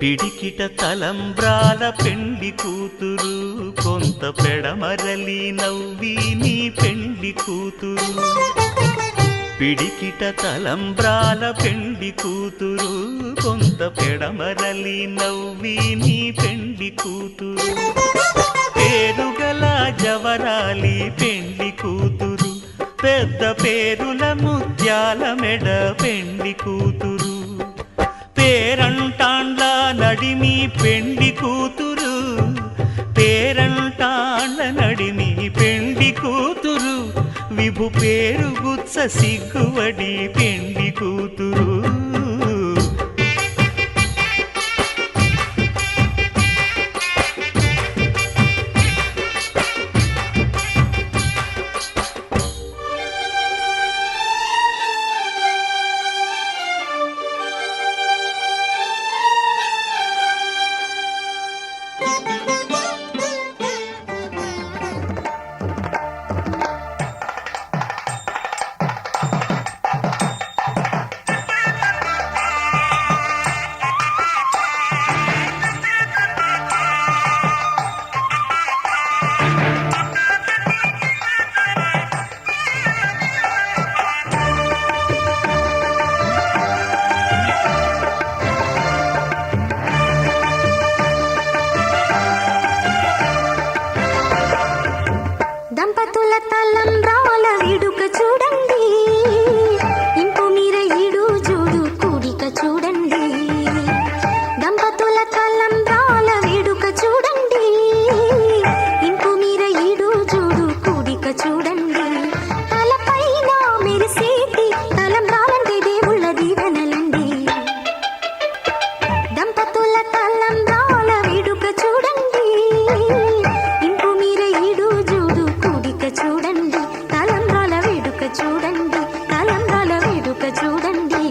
పిడికిట తలంబ్రాల పెండి కూతురు కొంత పెడమరలి నవ్వి నీ పెండి కూతురు పిడికిట తలంబ్రాల పెండి కూతురు కొంత పెడమరలి నవ్వి నీ పెండి కూతురు పేరుగల జవరాలి పెండి కూతురు పెద్ద పేరుల ముత్యాల మెడ పెండి కూతురు పేరంటాండ్ల నడిమి పెండి కూతురు పేరంటాండ్ల నడిమి పెండి కూతురు విభు పేరు గుత్స సిగ్గువడి పెండి కూతురు దంపతుల తలంబ్రాల వేడుక చూడండి ఇంపు మీర ఈడు జోడు కూడిక చూడండి దంపతుల తలంబ్రాల వేడుక చూడండి ఇంపు మీర ఈడు జోడు కూడిక చూడండి తలపైన మెరిసేటి తలంబ్రాలంటే దేవుళ్ళ దీవెనలండి దంపతుల తలంబ్రాల వేడుక చూడండి ఇంపు మీర ఈడు జోడు చూడండి తలంబ్రాల వేడుక చూడండి తలంబ్రాల వేడుక చూడండి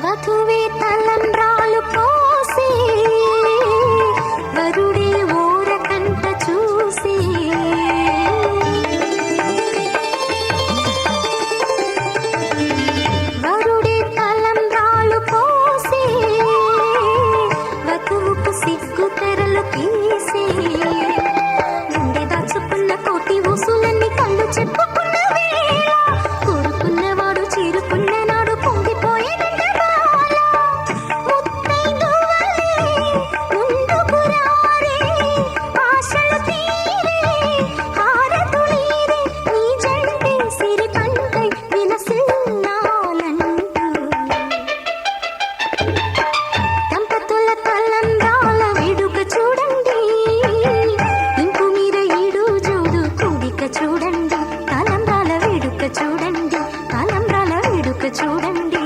వధువే తలంబ్రాలు పోసి వరుడే ఊరకంట చూసి వరుడే తలంబ్రాలు పోసి వధువుకు సిగ్గు తెరలు తీసి గుండె దాచుకున్న కోటి ఊసులన్నీ కళ్ళు చెప్పుకున్న వేళ కోరుకున్నవాడు చేరుకున్న నాడు పొంగిపోయే దంపతుల తలంబ్రాల వేడుక చూడండి ఇంపు మీర ఈడు జోడు కూడిక చూడండి తలంబ్రాల వేడుక చూడండి తలంబ్రాల వేడుక చూడండి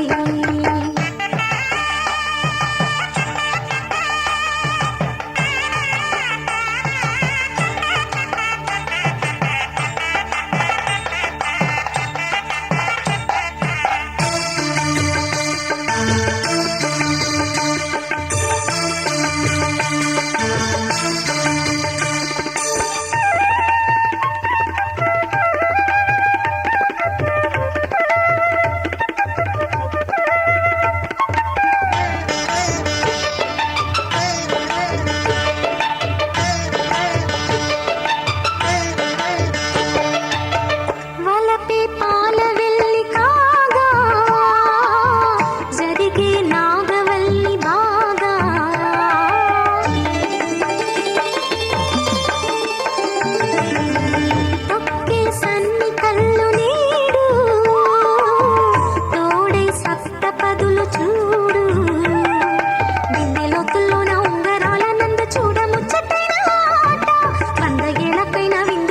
విందు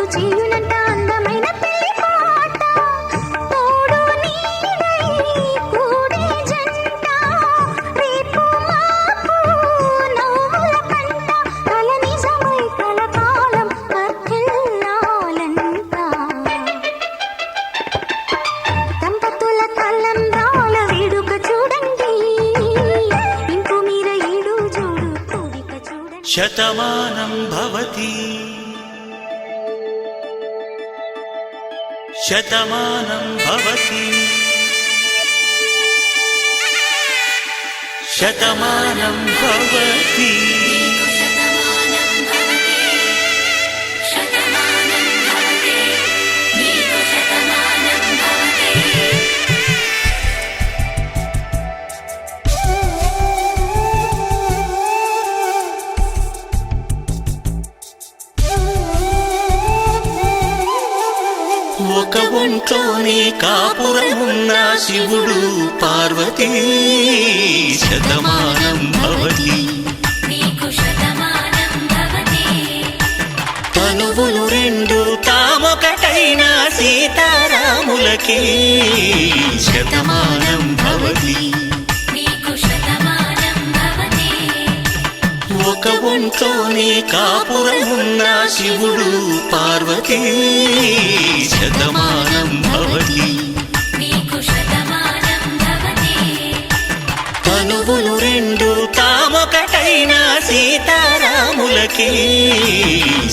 శతమానం భవతి శతమానం భవతి శతమానం భవతి ఒక ఒంట్లోనే కాపురమున్న శివుడు పార్వతీ శతమానం భవతి తనువులు రెండు తామొకటైన సీతారాములకి శతమానం భవతి ఒక ఒంట్లోనే కాపురమున్న శివుడు పార్వతీ శతమానం భవతి తనువులు రెండు తామొకటైన సీతారాములకి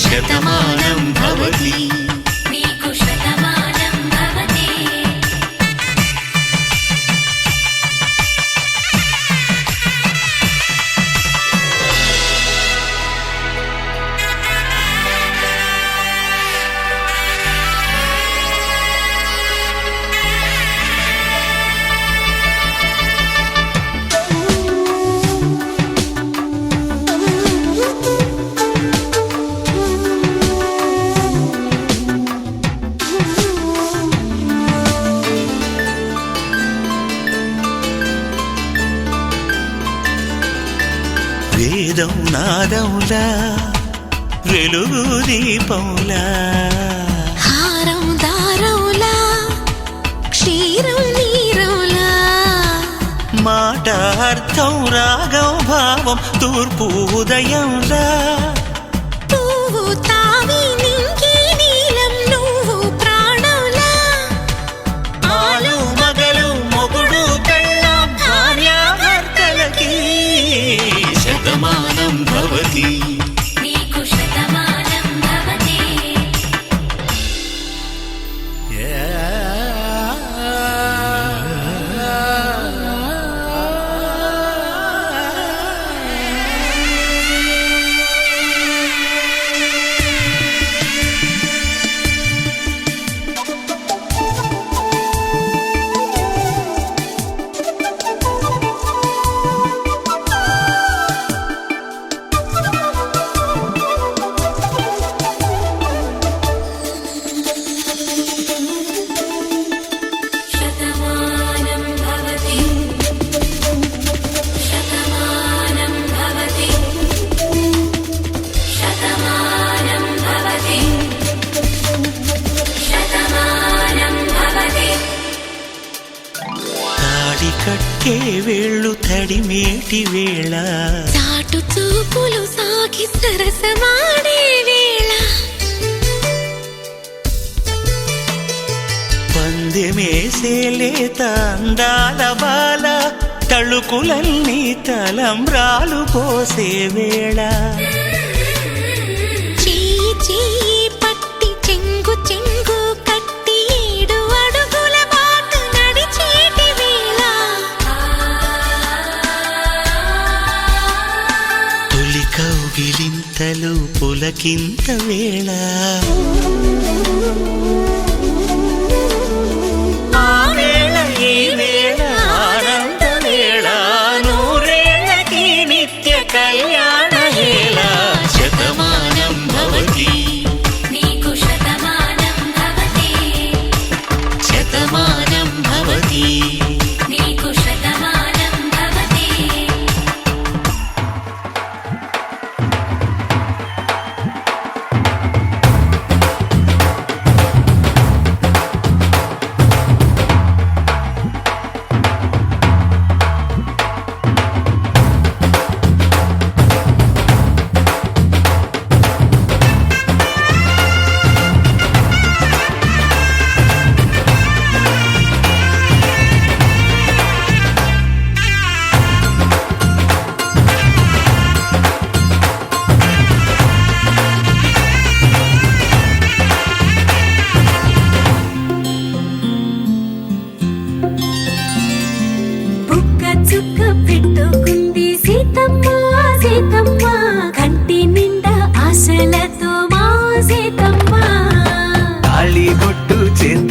శతమానం భవతి వేదం నాదములా వెలుగు దీపములా హారం దారములా క్షీరం నీరములా మాట అర్థం రాగం భావం తూర్పు ఉదయంలా పువ్వు తావి నింగి నీలం నువ్వు ప్రాణంలా ఆలు మగలు మొగుడు పెళ్ళాం భార్యాభర్తలకి శతమానం భవతి కట్టే వేళ్ళు తడిమేటి వేళ చాటు చూపులు సాగి సరసమాడే వేళ పందెమేసే లేత అందాల బాల తళుకులన్నీ తలంబ్రాలు పోసే వేళ చెయ్యి చెయ్యి పట్టి చెంగు చెంగు కట్టి 7 అడుగుల బాట నడిచేటి వేళ తొలి కౌగిలింతలు పులకింత వేళ ఆ వేళ ఈ వేళ ఆనంద వేళ నూరేళ్ళకి నిత్య కళ్యాణ వేళ శతమానం భవతి శతమానం భవతి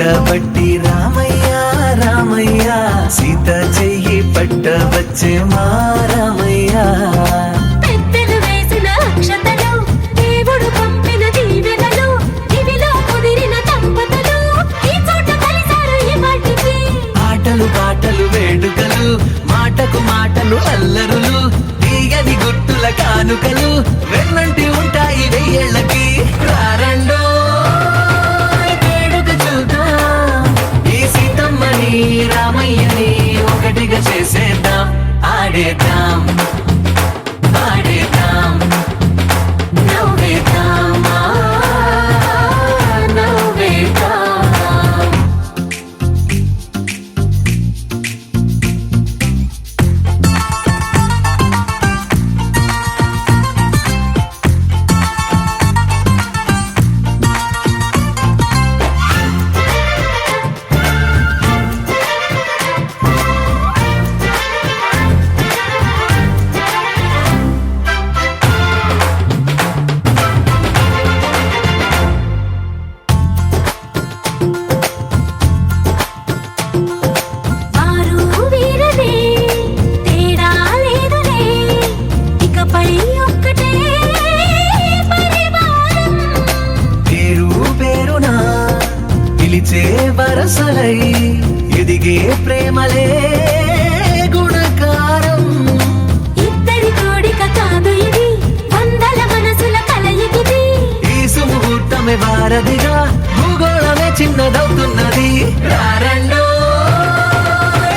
పట్టబట్టి రామయ్య రామయ్య సీత చెయ్యి పట్టవచ్చే మా రామయ్య పెద్దలు వేసిన అక్షతలు దేవుడు పంపిన దీవెనలు ఇవిలో కుదిరిన దంపతులు ఈ చోట కలిసారు ఈ వాటికి ఆటలు పాటలు వేడుకలు మాటకు మాటలు అల్లరులు తీయని గుట్టుల కానుకలు వెన్నంటి ఉంటాయి వెయ్యేళ్ళకి రారండో వేడుక చూద్దాం ఈ సీతమ్మని రామయ్యని ఒకటిగా చేసేద్దాం ఆడేద్దాం ఆడేద్దాం నవ్వేద్దాం నవ్వేద్దాం వారు వీరనే తేడా లేదులే ఇకపై ఒక్కటే పరివారం పేరు పేరునా పిలిచే వరసలై ఎదిగే ప్రేమలే గుణకారం ఇద్దరి కోడిక కాదు ఇది వందల మనసుల కలయికిది ఈ సుముహూర్తమే వారధిగా భూగోళమే చిన్నదవుతున్నది రారండో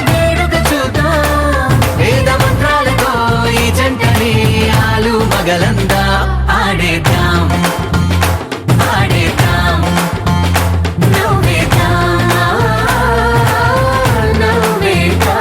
వేడుక చూద్దాం వేద మంత్రాలతో ఈ జంటని ఆలు మగలందా ఆడేద్దాం ఆడేద్దాం నవ్వేద్దాం నవ్వేద్దాం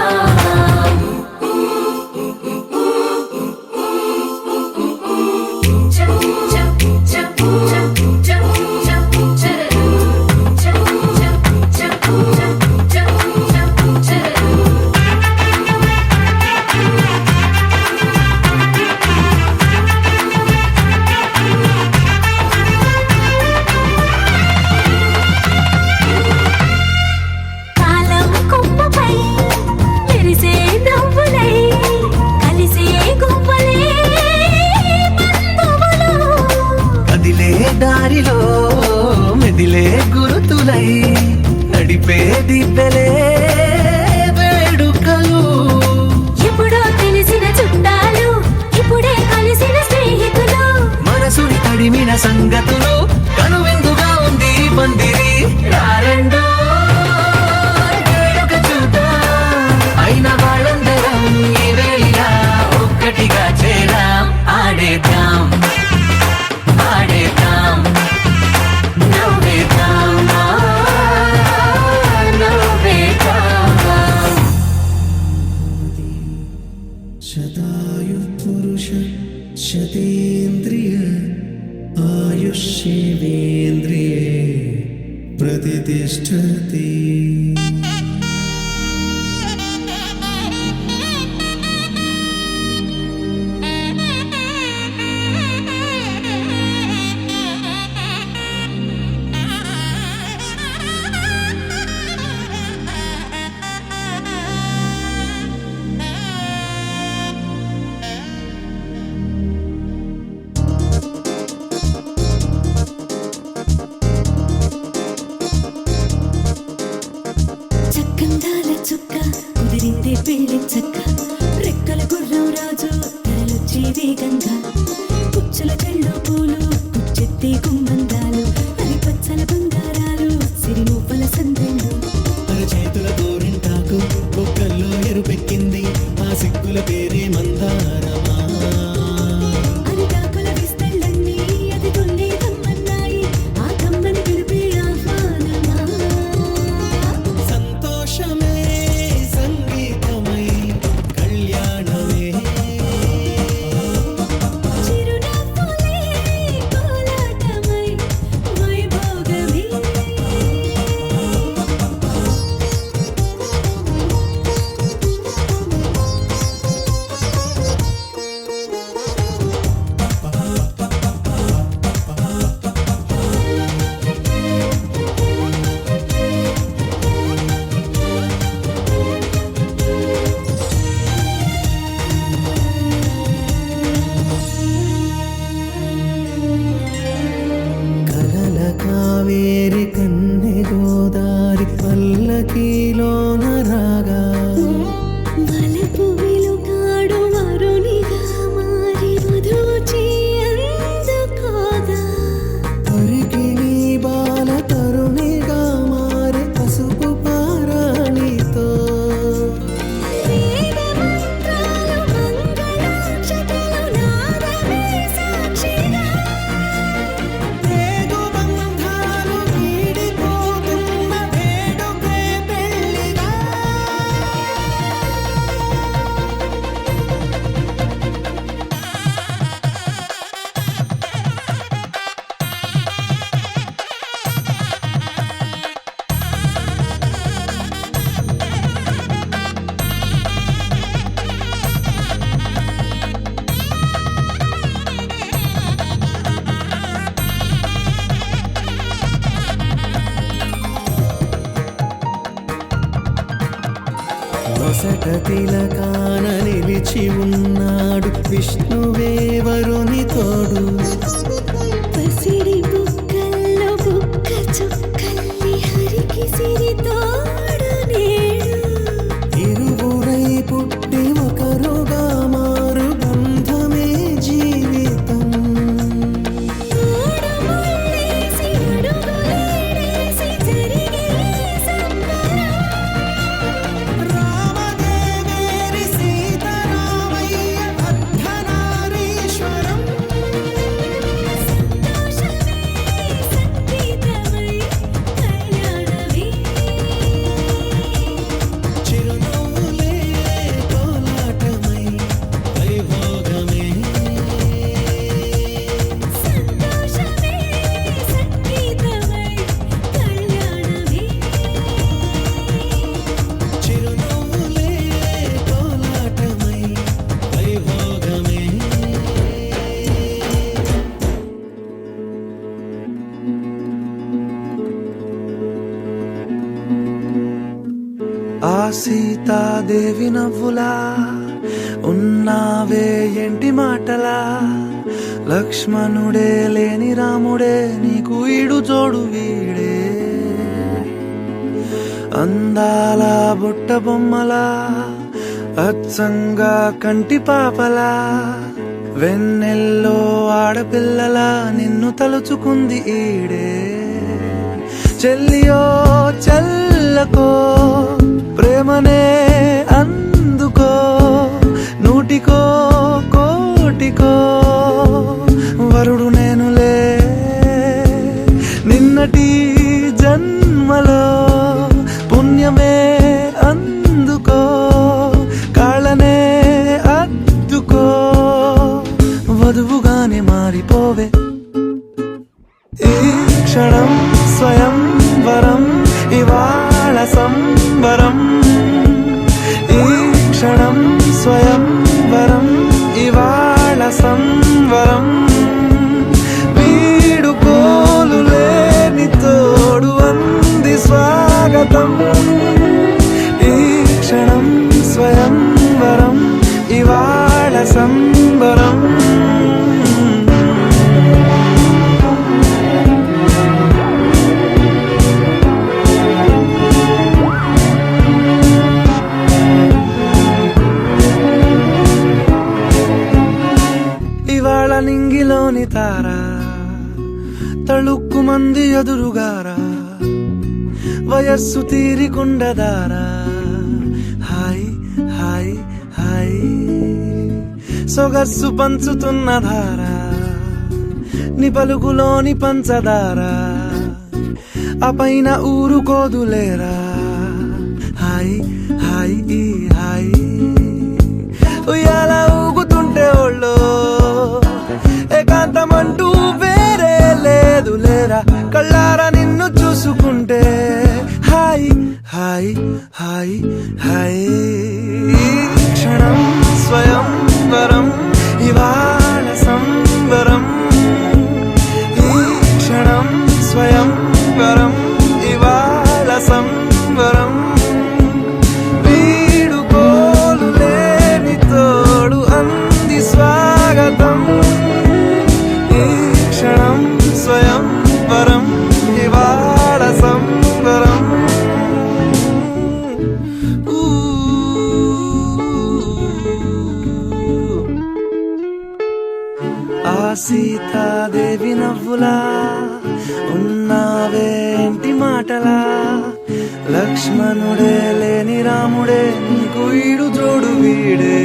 కాలం కొమ్మపై మెరిసే నవ్వులై కలిసే గువ్వలే బంధువులు కదిలే దారిలో మెదిలే గురుతులై నడిపే దిబ్బెలే వేడుకలు ఎప్పుడో తెలిసిన చుట్టాలు ఇప్పుడే కలిసిన స్నేహితులు మనసుని తడిమిన సంగతులు కనువిందుగా ఉంది ఈ పందిరి రారండో వేడుక చూద్దాం అయిన వాళ్ళందరం ఈ వేళ ఒక్కటిగా చేరాం ఆడేద్దాం ఆడేద్దాం నవ్వేద్దాం నవ్వేద్దాం शतायु पुरुष शतेन्द्रिय आयुष्येवेन्द्रिये प्रतिष्ठति చక్కందాల చుక్క కుదిరిందే పెళ్లి చక్క రెక్కల గుర్రం రాజు తరలొచ్చే వేగంగా కుచ్చుల చెళ్ళు పూలు కుచ్చెత్తే గుమ్మందాలు అరి పచ్చల బంగారాలు సిరిమూపల సందెళ్ళు చేతుల గోరింటాకు బొక్కల్లో ఎరుపెక్కింది ఆ సిగ్గుల పేరే మందారమా అరిటాకుల విస్తళ్ళన్నీ అది కొల్లే కమ్మన్నాయి ఆ కమ్మని పిలిపే ఆహ్వానమా సంతోషమే సంగీతమై పల్లకీలోన రాగా వలపు వెలుగాడు వరునిగా మారి మధుచి అందుకోగా పరికిణి బాల తరుణిగా మారి పసుపు పారాణితో వేద మంత్రాలు మంగళాక్షతలు నాదమే సాక్షిగా రేగు బంధాలు వీడిపోతున్న వేడుకే పెళ్ళిగా నొసట తిలకాన నిలిచి ఉన్నాడు విష్ణువే వరుని తోడు పసిడి బుక్కల్లో బుక్క చుక్కల్లి హరికి సిరి తోడు నేడు ఇరువురై పుట్టి ఒకరుగా మారు బంధమే జీవితం మూడముళ్ళేసి అడుగులేసి జరిగే సంబరం రామదేవేరి సీతారామయ్య అర్ధనారీశ్వరం సంతోషమే సంగీతమై కళ్యాణమే చిరునవ్వులే కోలాటమై వైభోగమే సంతోషమే సంగీతమై కళ్యాణమే చిరునవ్వులే కోలాటమై వైభోగమే ఆ సీతాదేవి నవ్వులా ఉన్నావే ఎంటి మాటలా లక్ష్మణుడే లేని రాముడే నీకు ఈడు జోడు వీడే అందాల బుట్ట బొమ్మలా అచ్చంగా కంటి పాపలా వెన్నెల్లో ఆడపిల్లలా నిన్ను తలుచుకుంది ఈడే చెల్లియో చల్లకో ప్రేమనే అందుకో నూటికో కోటికో వరుడు నేనులే నిన్నటి జన్మలో పుణ్యమే అందుకో కాళ్ళనే అద్దుకో వధువుగానే మారిపోవే ఈ క్షణం స్వయంవరం ఇవాళ సంబరం ఈ క్షణం స్వయంవరం ఇవాళ సంవరం వీడుకోలు లేని తోడు అంది స్వాగతం ఈ క్షణం స్వయంవరం ఇవాళ సంబరం ఇవాళ నింగిలోని తార తళుక్కు మంది ఎదురుగారా వయస్సు తీరికుండదారా హాయ్ హాయ్ హాయ్ సొగస్సు పంచుతున్న ధార ని పలుకులోని పంచదార ఆ పైన ఊరుకోదులేరా హాయ్ హాయ్ ఈ హాయ్ ఉయ్యాల ఊగుతుంటే ఒళ్ళో ఏకాంతమంటూ వేరే లేదు లేరా కళ్ళారా నిన్ను చూసుకుంటే హాయ్ హాయ్ హాయ్ హాయ్ క్షణం స్వయంవరం ఇవాళ సంబరం ఈ క్షణం స్వయంవరం ఇవాళ సంబరం వీడుకోలు లేని తోడు అంది స్వాగతం ఈ క్షణం స్వయంవరం ఇవాళ సంబరం నవ్వులా ఉన్నావేంటి మాటలా లక్ష్మణుడే లేని రాముడే నీకు ఈడు జోడు వీడే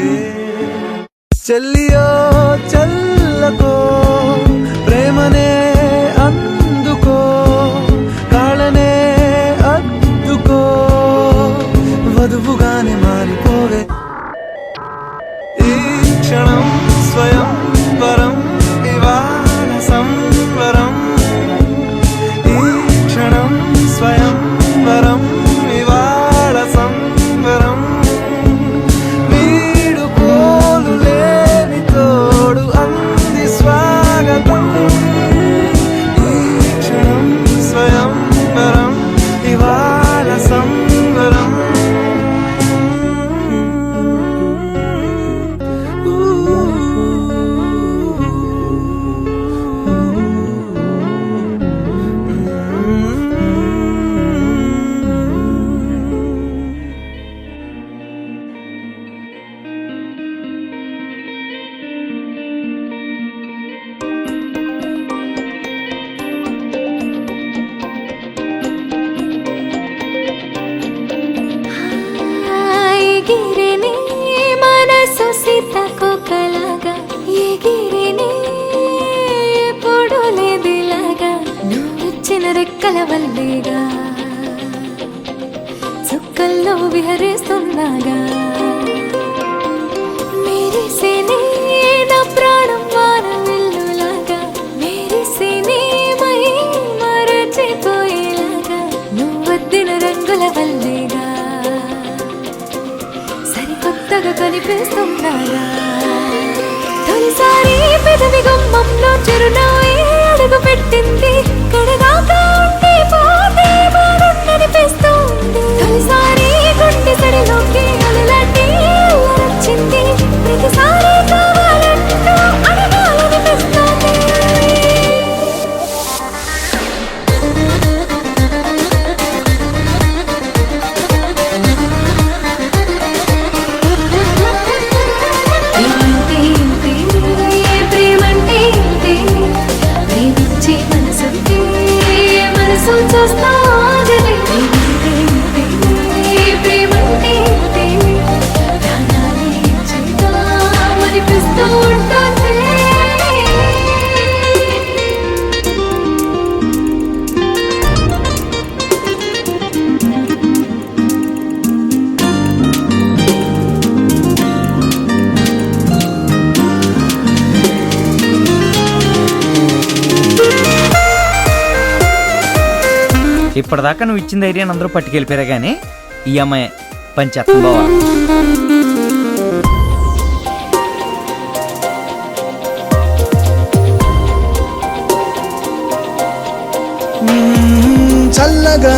చెల్లియో చల్లకో ప్రేమనే అందుకో కాళ్ళనే అద్దుకో వధువుగానే మారిపోవే ఈ క్షణం స్వయం వరం ఇవాళ సంవరం ఈ క్షణం స్వయం వరం ఇవాళ సంవరం వీడు పోలు లేని తోడు అంది స్వాగతం ఈ క్షణం స్వయం వరం ఇవాళ సంవరం ఎగిరిని మనసు సీతకొకలాగా ఎగిరిని ఎప్పుడు లేదిలాగా నువ్విచ్చిన రెక్కల వల్లేగా చుక్కల్లో విహరిస్తున్నాగా మెరిసేనే నా ప్రాణం వాన వెల్లులాగా మెరిసేనే మై మరచిపోయేలాగా నువ్వద్దిన రంగుల వల్లేగా సరికొత్తగా కనిపిస్తున్నాగా తొలిసారి పెదవి గుమ్మంలో చిరునవ్వే అడుగు పెట్టింది కడదాకా ఉంటే పోతే బాగుండనిపిస్తుంది తొలిసారి గుండె సడిలోకి అలలాంటి వచ్చింది ప్రతిసారి కావాలంటూ అడగాలనిపిస్తుంది ప్రేమంటే ఇంతే ప్రేమించే మనసుంటే మనసు చూస్తా ఆగలే ప్రేమంటే ఇంతే ప్రాణాలే చేద్దామనిపిస్తూ ఉంటుంది ఇప్పటిదాకా నువ్వు ఇచ్చిన ధైర్యాన్ని అందరూ పట్టుకెళ్ళిపోయారా కానీ ఈ అమ్మాయి పంచేత్తం బావా చల్లగా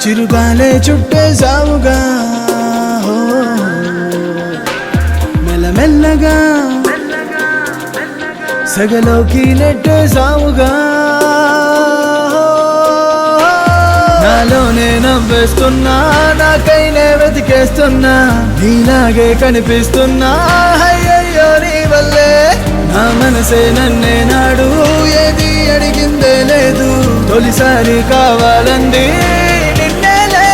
చిరుగాలే చుట్టేసావుగా హో మెల్లమెల్లగా సగలోకి నెట్టేసావుగా నాలోనే నవ్వేస్తున్నా నాకైనే వెతికేస్తున్నా నీలాగే కనిపిస్తున్నా అయ్యయ్యో నీ వల్లే నా మనసే నన్నే నాడు ఏది అడిగిందే లేదు తొలిసారి కావాలంది నిన్నేలే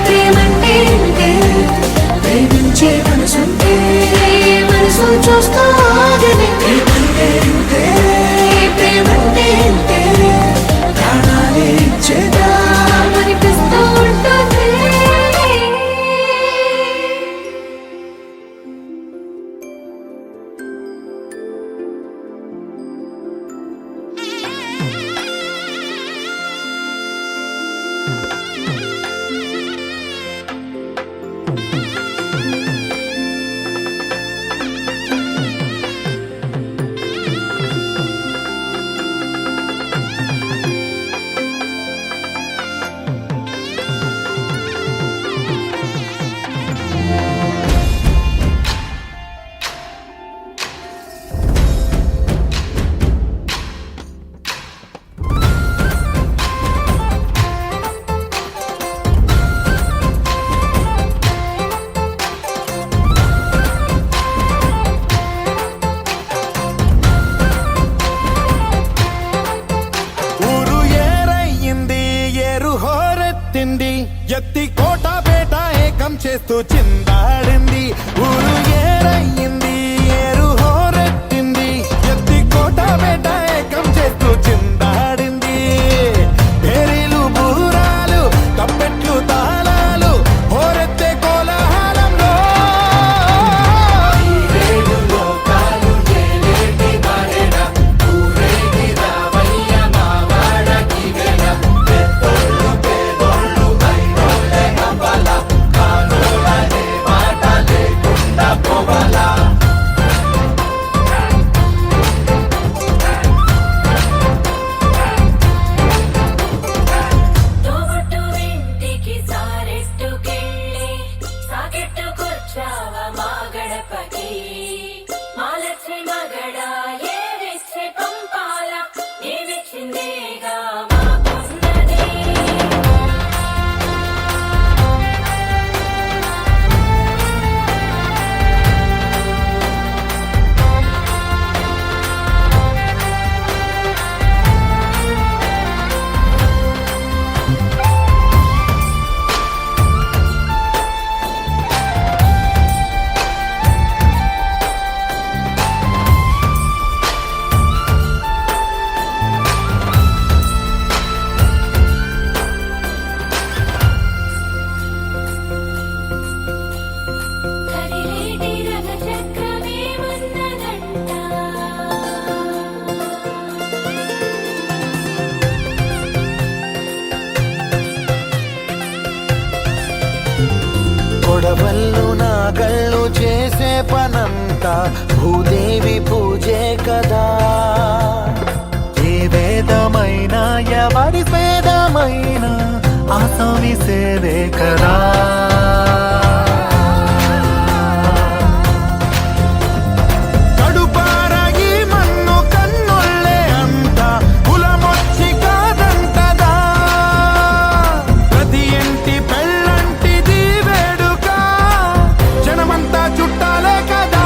ప్రేమంటే ఇంతే ప్రేమించే మనసుంటే మనసు చూస్తా ఎత్తి కోట పేట ఏకం చేస్తూ చిందాడింది ఊరు ఏరయ్యింది ఏరు హోరెత్తింది ఎత్తి కోట పేట ఏకం చేస్తూ చిందాడింది పేరీలు బూరాలు తప్పెట్లు తాళాలు హోరెత్తే కోలాహలంలో తోబుట్టు ఇంటికి సారెట్టుకెళ్ళి సాకెట్టుకొచ్చావ మా గడపకి మాలచ్చి మగడ ఏవిచ్చి పంపాల నీవిచ్చిందేగా మాకున్నది కదిలేటి రథ చక్రమేమన్నదంట కొడవళ్ళు నాగళ్ళు చేసే పనంతా భూదేవి పూజే కదా ఏ వేదమైనా ఎవరి వేదమైనా ఆసామి సేవే కదా కడుపారగి మన్ను కన్నుళ్ళే అంత కులమొచ్చి కాదంటదా ప్రతి ఇంటి పెళ్ళంటిది వేడుక జనమంతా చుట్టాలే కదా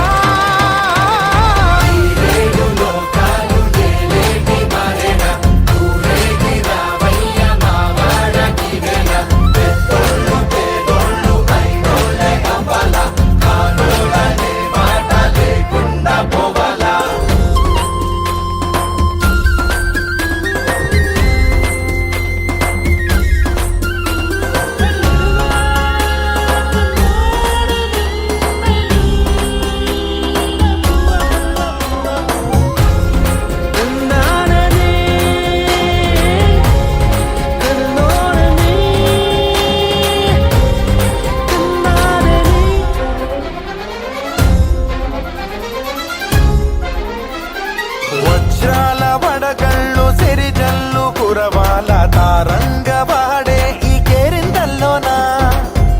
వజ్రాల వడగళ్ళు సిరిజల్లు కురవాల తారంగ వాడే ఈ కేరింతల్లోనా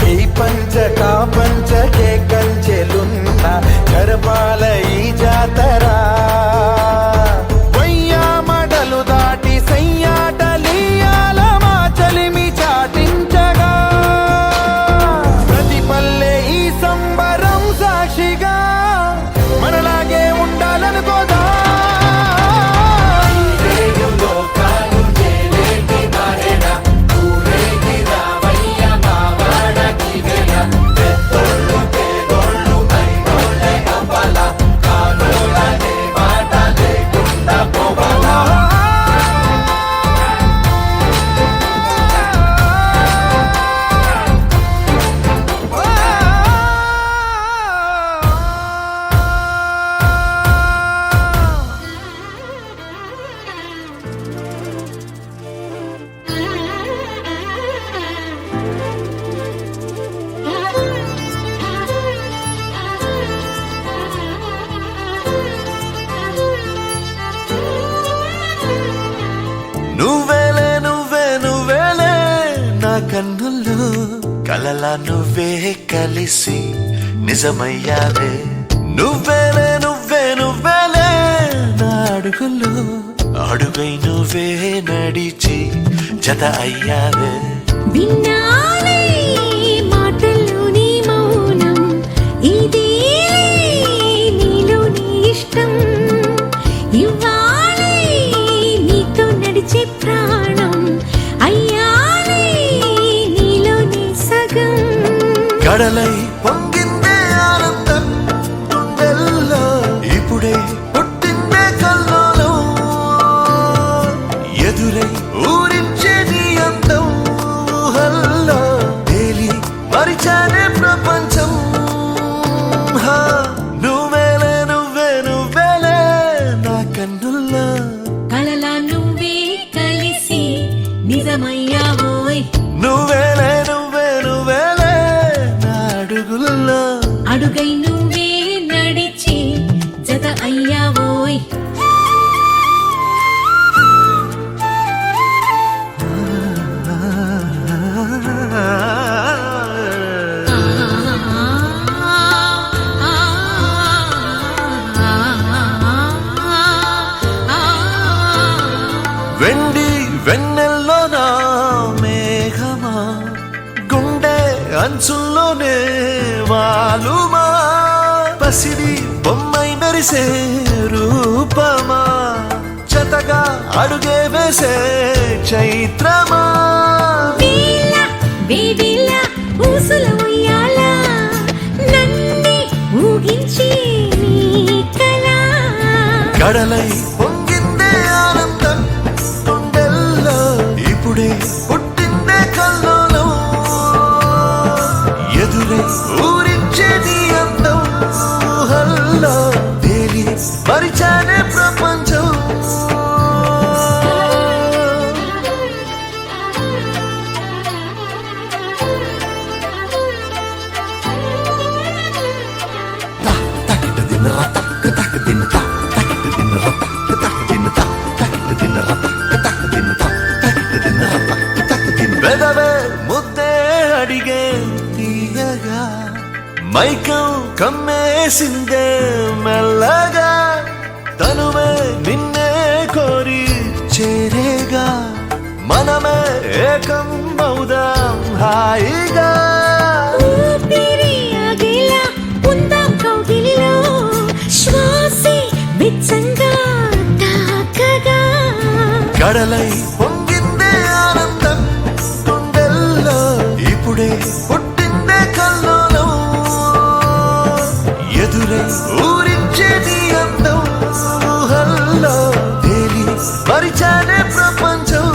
ఈ పంచకా పంచకే కంచెలున్న జరపాల ఈ జాతర వయ్యామడలు దాటి సయ్యాటలీయాల మా చలిమి చాటించగా ప్రతి పల్లె ఈ సంబరం సాక్షిగా మనలాగే ఉండాలనుకోదా నువ్వేలే నువ్వే నువ్వేలే నా కన్నుల్లో కలలా నువ్వే కలిసి నిజమయ్యావే నువ్వేలే నువ్వే నువ్వేలే నా అడుగుల్లో అడుగై నువ్వే నడిచి జత అయ్యావే విన్నాలే మాటల్లోని మౌనం ఇదే నీలోని ఇష్టం ఇవ్వాలే నీతో నడిచే ప్రాణం అయ్యాలే నీలోని కడలై పొంగిందే ఆనందం గుండెల్లో ఇప్పుడే పుట్టిందే కల్లోలం ఎదురై ఊరించే నీ అందం ఊహల్లో తేలి మరిచానే ప్రపంచం హా, నువ్వేలే నువ్వే నువ్వేలే నా కన్నుల్లో కలలా నువ్వే కలిసి నిజమయ్యావోయ్ నువ్వేలే నువ్వే నువ్వేలే నా అడుగుల్లో అడుగై నువ్వే నడిచి జత అయ్యావోయ్ వెండి వెన్నెల్లో నా మేఘమా గుండె అంచుల్లోనే వాలుమా పసిడి బొమ్మై మెరిసే రూపమా జతగా అడుగే వేసే చైత్రమా వేళ వేడిల ఊసుల ఉయ్యాల నన్నే ఊగించి నీ కళ కడలై పొంగిందే ఆనందం గుండెల్లో ఇప్పుడే పుట్టిందే కల్లోలం ఎదురై ఊరించే నీ అందం ఊహల్లో తేలి మరిచానే ప్రపంచం పెదవే ముద్దే అడిగే తీయగా మైకం కమ్మేసిందే మెల్లగా తనువే నిన్నే కోరి చేరేగా మనమే ఏకం మౌదాం హాయిగా ఊపిరి ఆగేలా ఉందాం కౌగిలిలో శ్వాసే వెచ్చంగా తాకగా కడలై పొంగిందే ఆనందం గుండెల్లో ఇప్పుడే పుట్టిందే కల్లోలం ఎదురై ఊరించే నీ అందం ఊహల్లో తేలి మరిచానే ప్రపంచం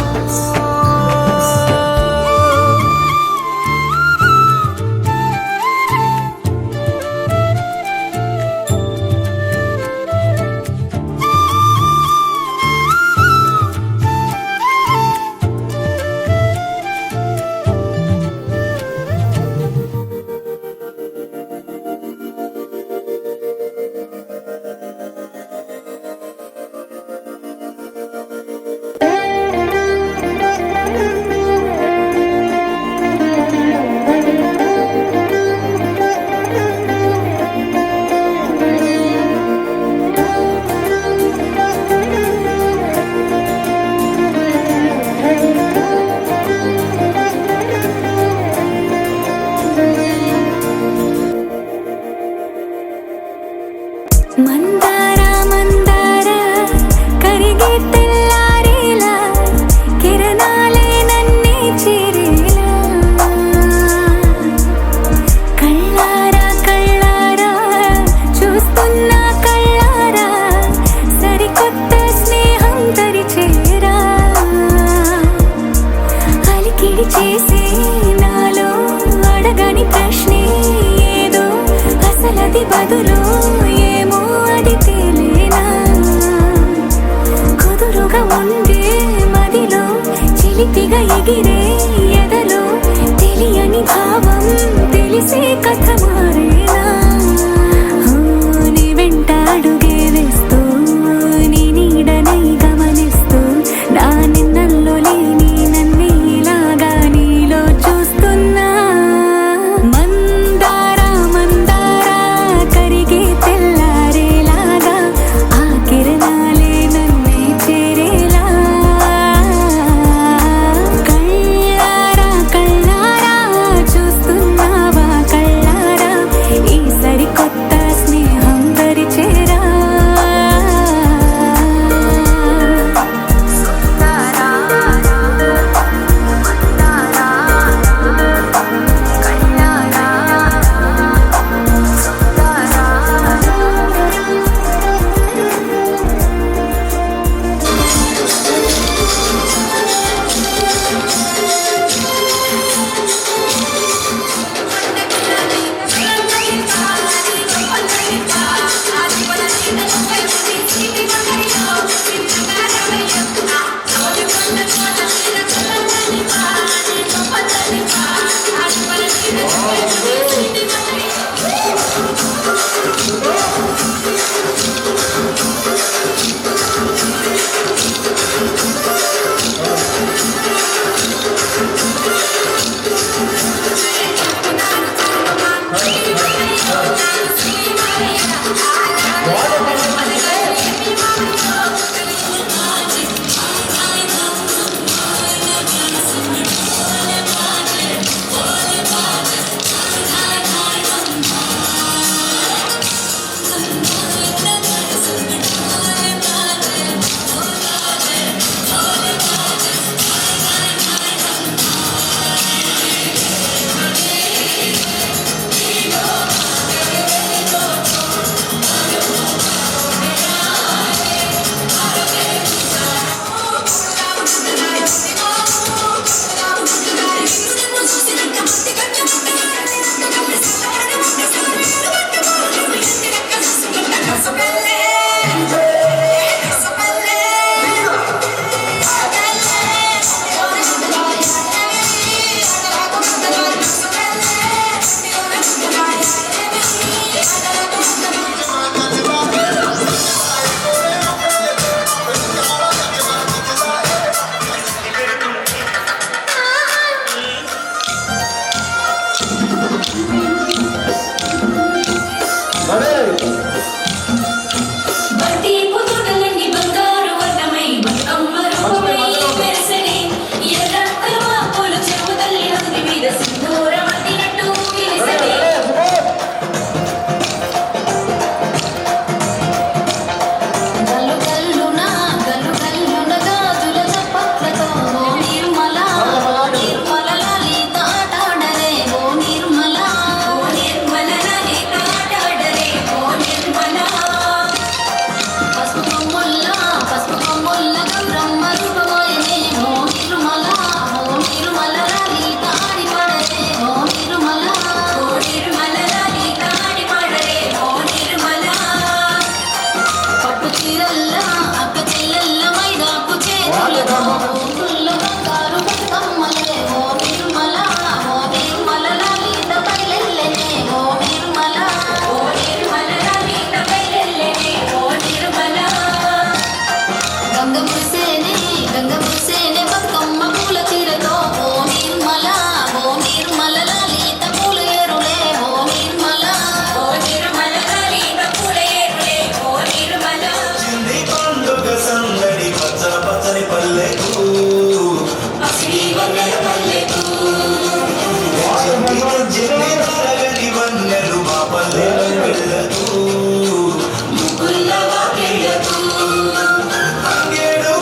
అంగేడు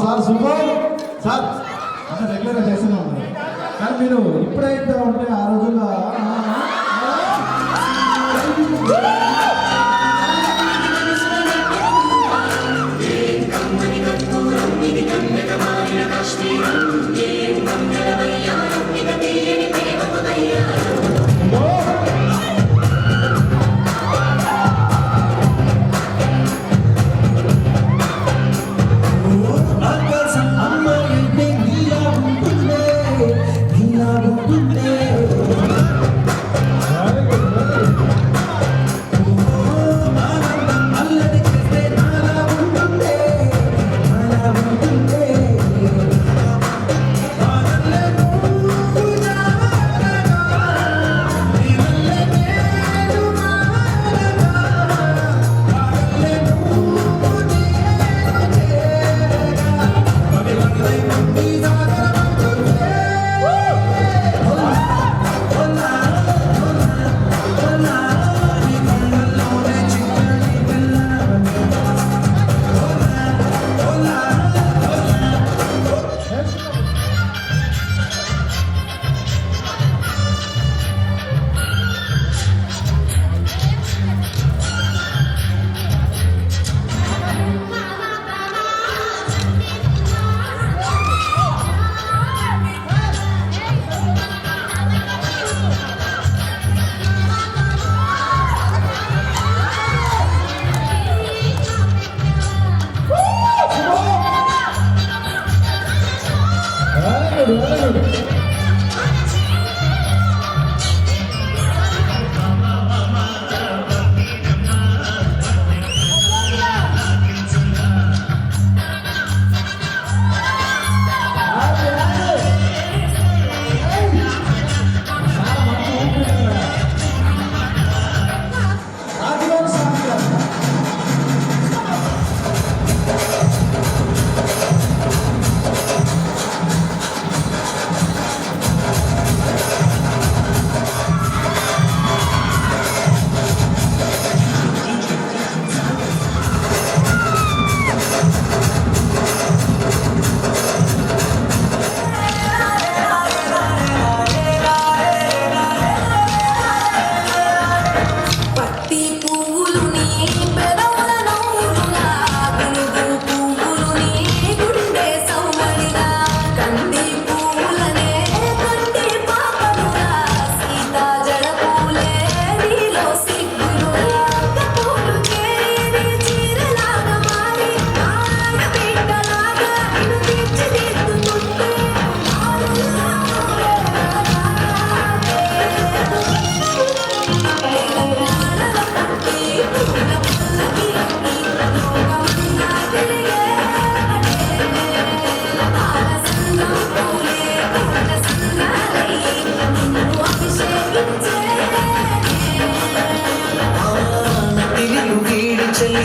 సార్ సూపర్ సార్ అంటే రెగ్యులర్గా చేస్తున్నాం కానీ మీరు ఇప్పుడైతే ఉంటే ఆ రోజుల్లో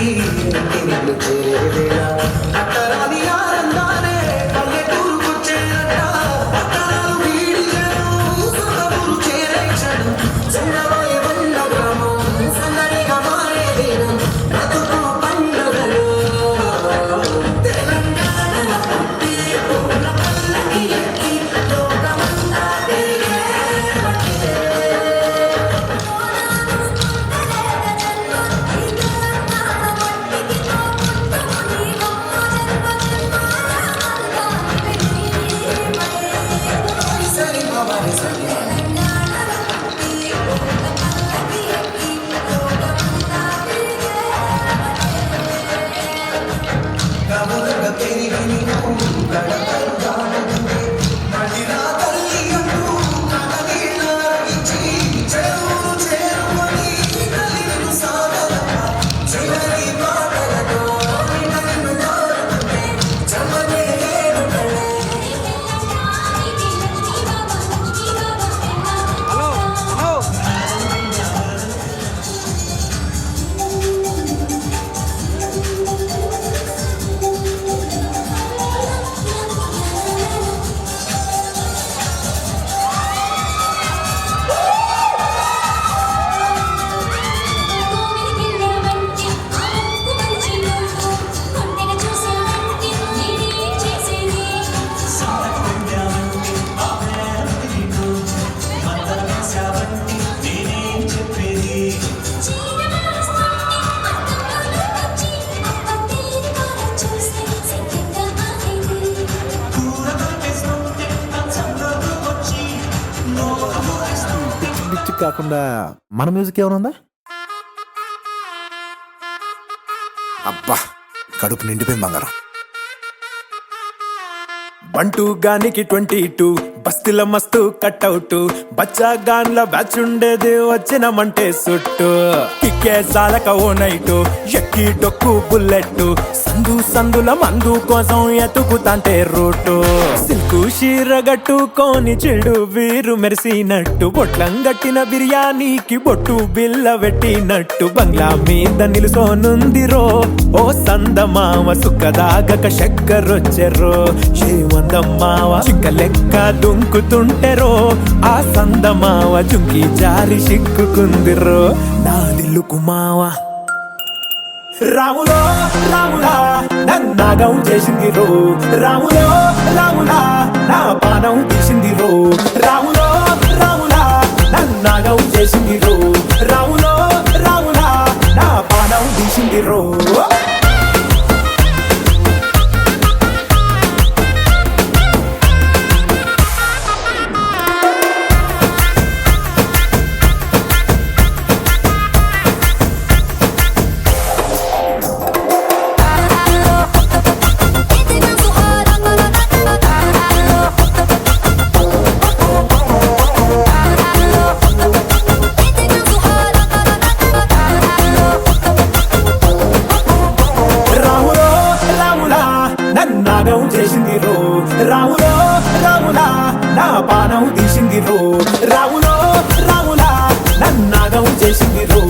నిన్ను చేరేవేళ అట్టరాని ఆనందాలే పల్లెటూరుకొచ్చేరట పట్టణాలు వీడి జనం సొంతూరు చేరే క్షణం చిన్నబోయే బండ గ్రామం సందడిగా మారే దినం బ్రతుకు పండుగలు తెలంగాణ పుట్టి పూల పల్లకి ఎక్కి లోకమంతా తిరిగే కాకుండా మన మ్యూజిక్ ఏమైనా ఉందా? అబ్బా కడుపు నిండిపోయింది బంగారం. బంటూ గానికి 22 బస్తిల మస్తు కట్అవుట్ బచ్చా గాన్ల బ్యాచ్ ఉండేది వచ్చినమంటే సుట్టు కిక్కే సాలక ఓ నైటు ఎక్కి డొక్కు బుల్లెట్ సందుల మందు కోసం ఎతుకుతాంటే రూటు సిల్కు షీరగట్టుకోని చెడు వీరు మెరిసినట్టు బొట్లం గట్టిన బిర్యానీకి బొట్టు బిల్ల పెట్టినట్టు బంగ్లా మీద నిలుసోనుందిరో ఓ సందమామ సుక్కదాగక చక్కరొచ్చెరో ఏమందమ్మావ చిక్క లెక్క దుంకుతుంటెరో ఆ సందమావ జుంకి జారి సిక్కుకుందిరో నా దిల్లుకు మావ రాములో రాములా నన్నాగం చేసింది రో రాములో రాములా నా పానం తీసింది రో రాములో రాములా నన్నాగం చేసింది రో రాములో రాములా నా పానం తీసింది రో చేసింది రో రాములో రాములా నా పానం తీసింది రో రాములో రాములా నన్నాగం చేసింది రో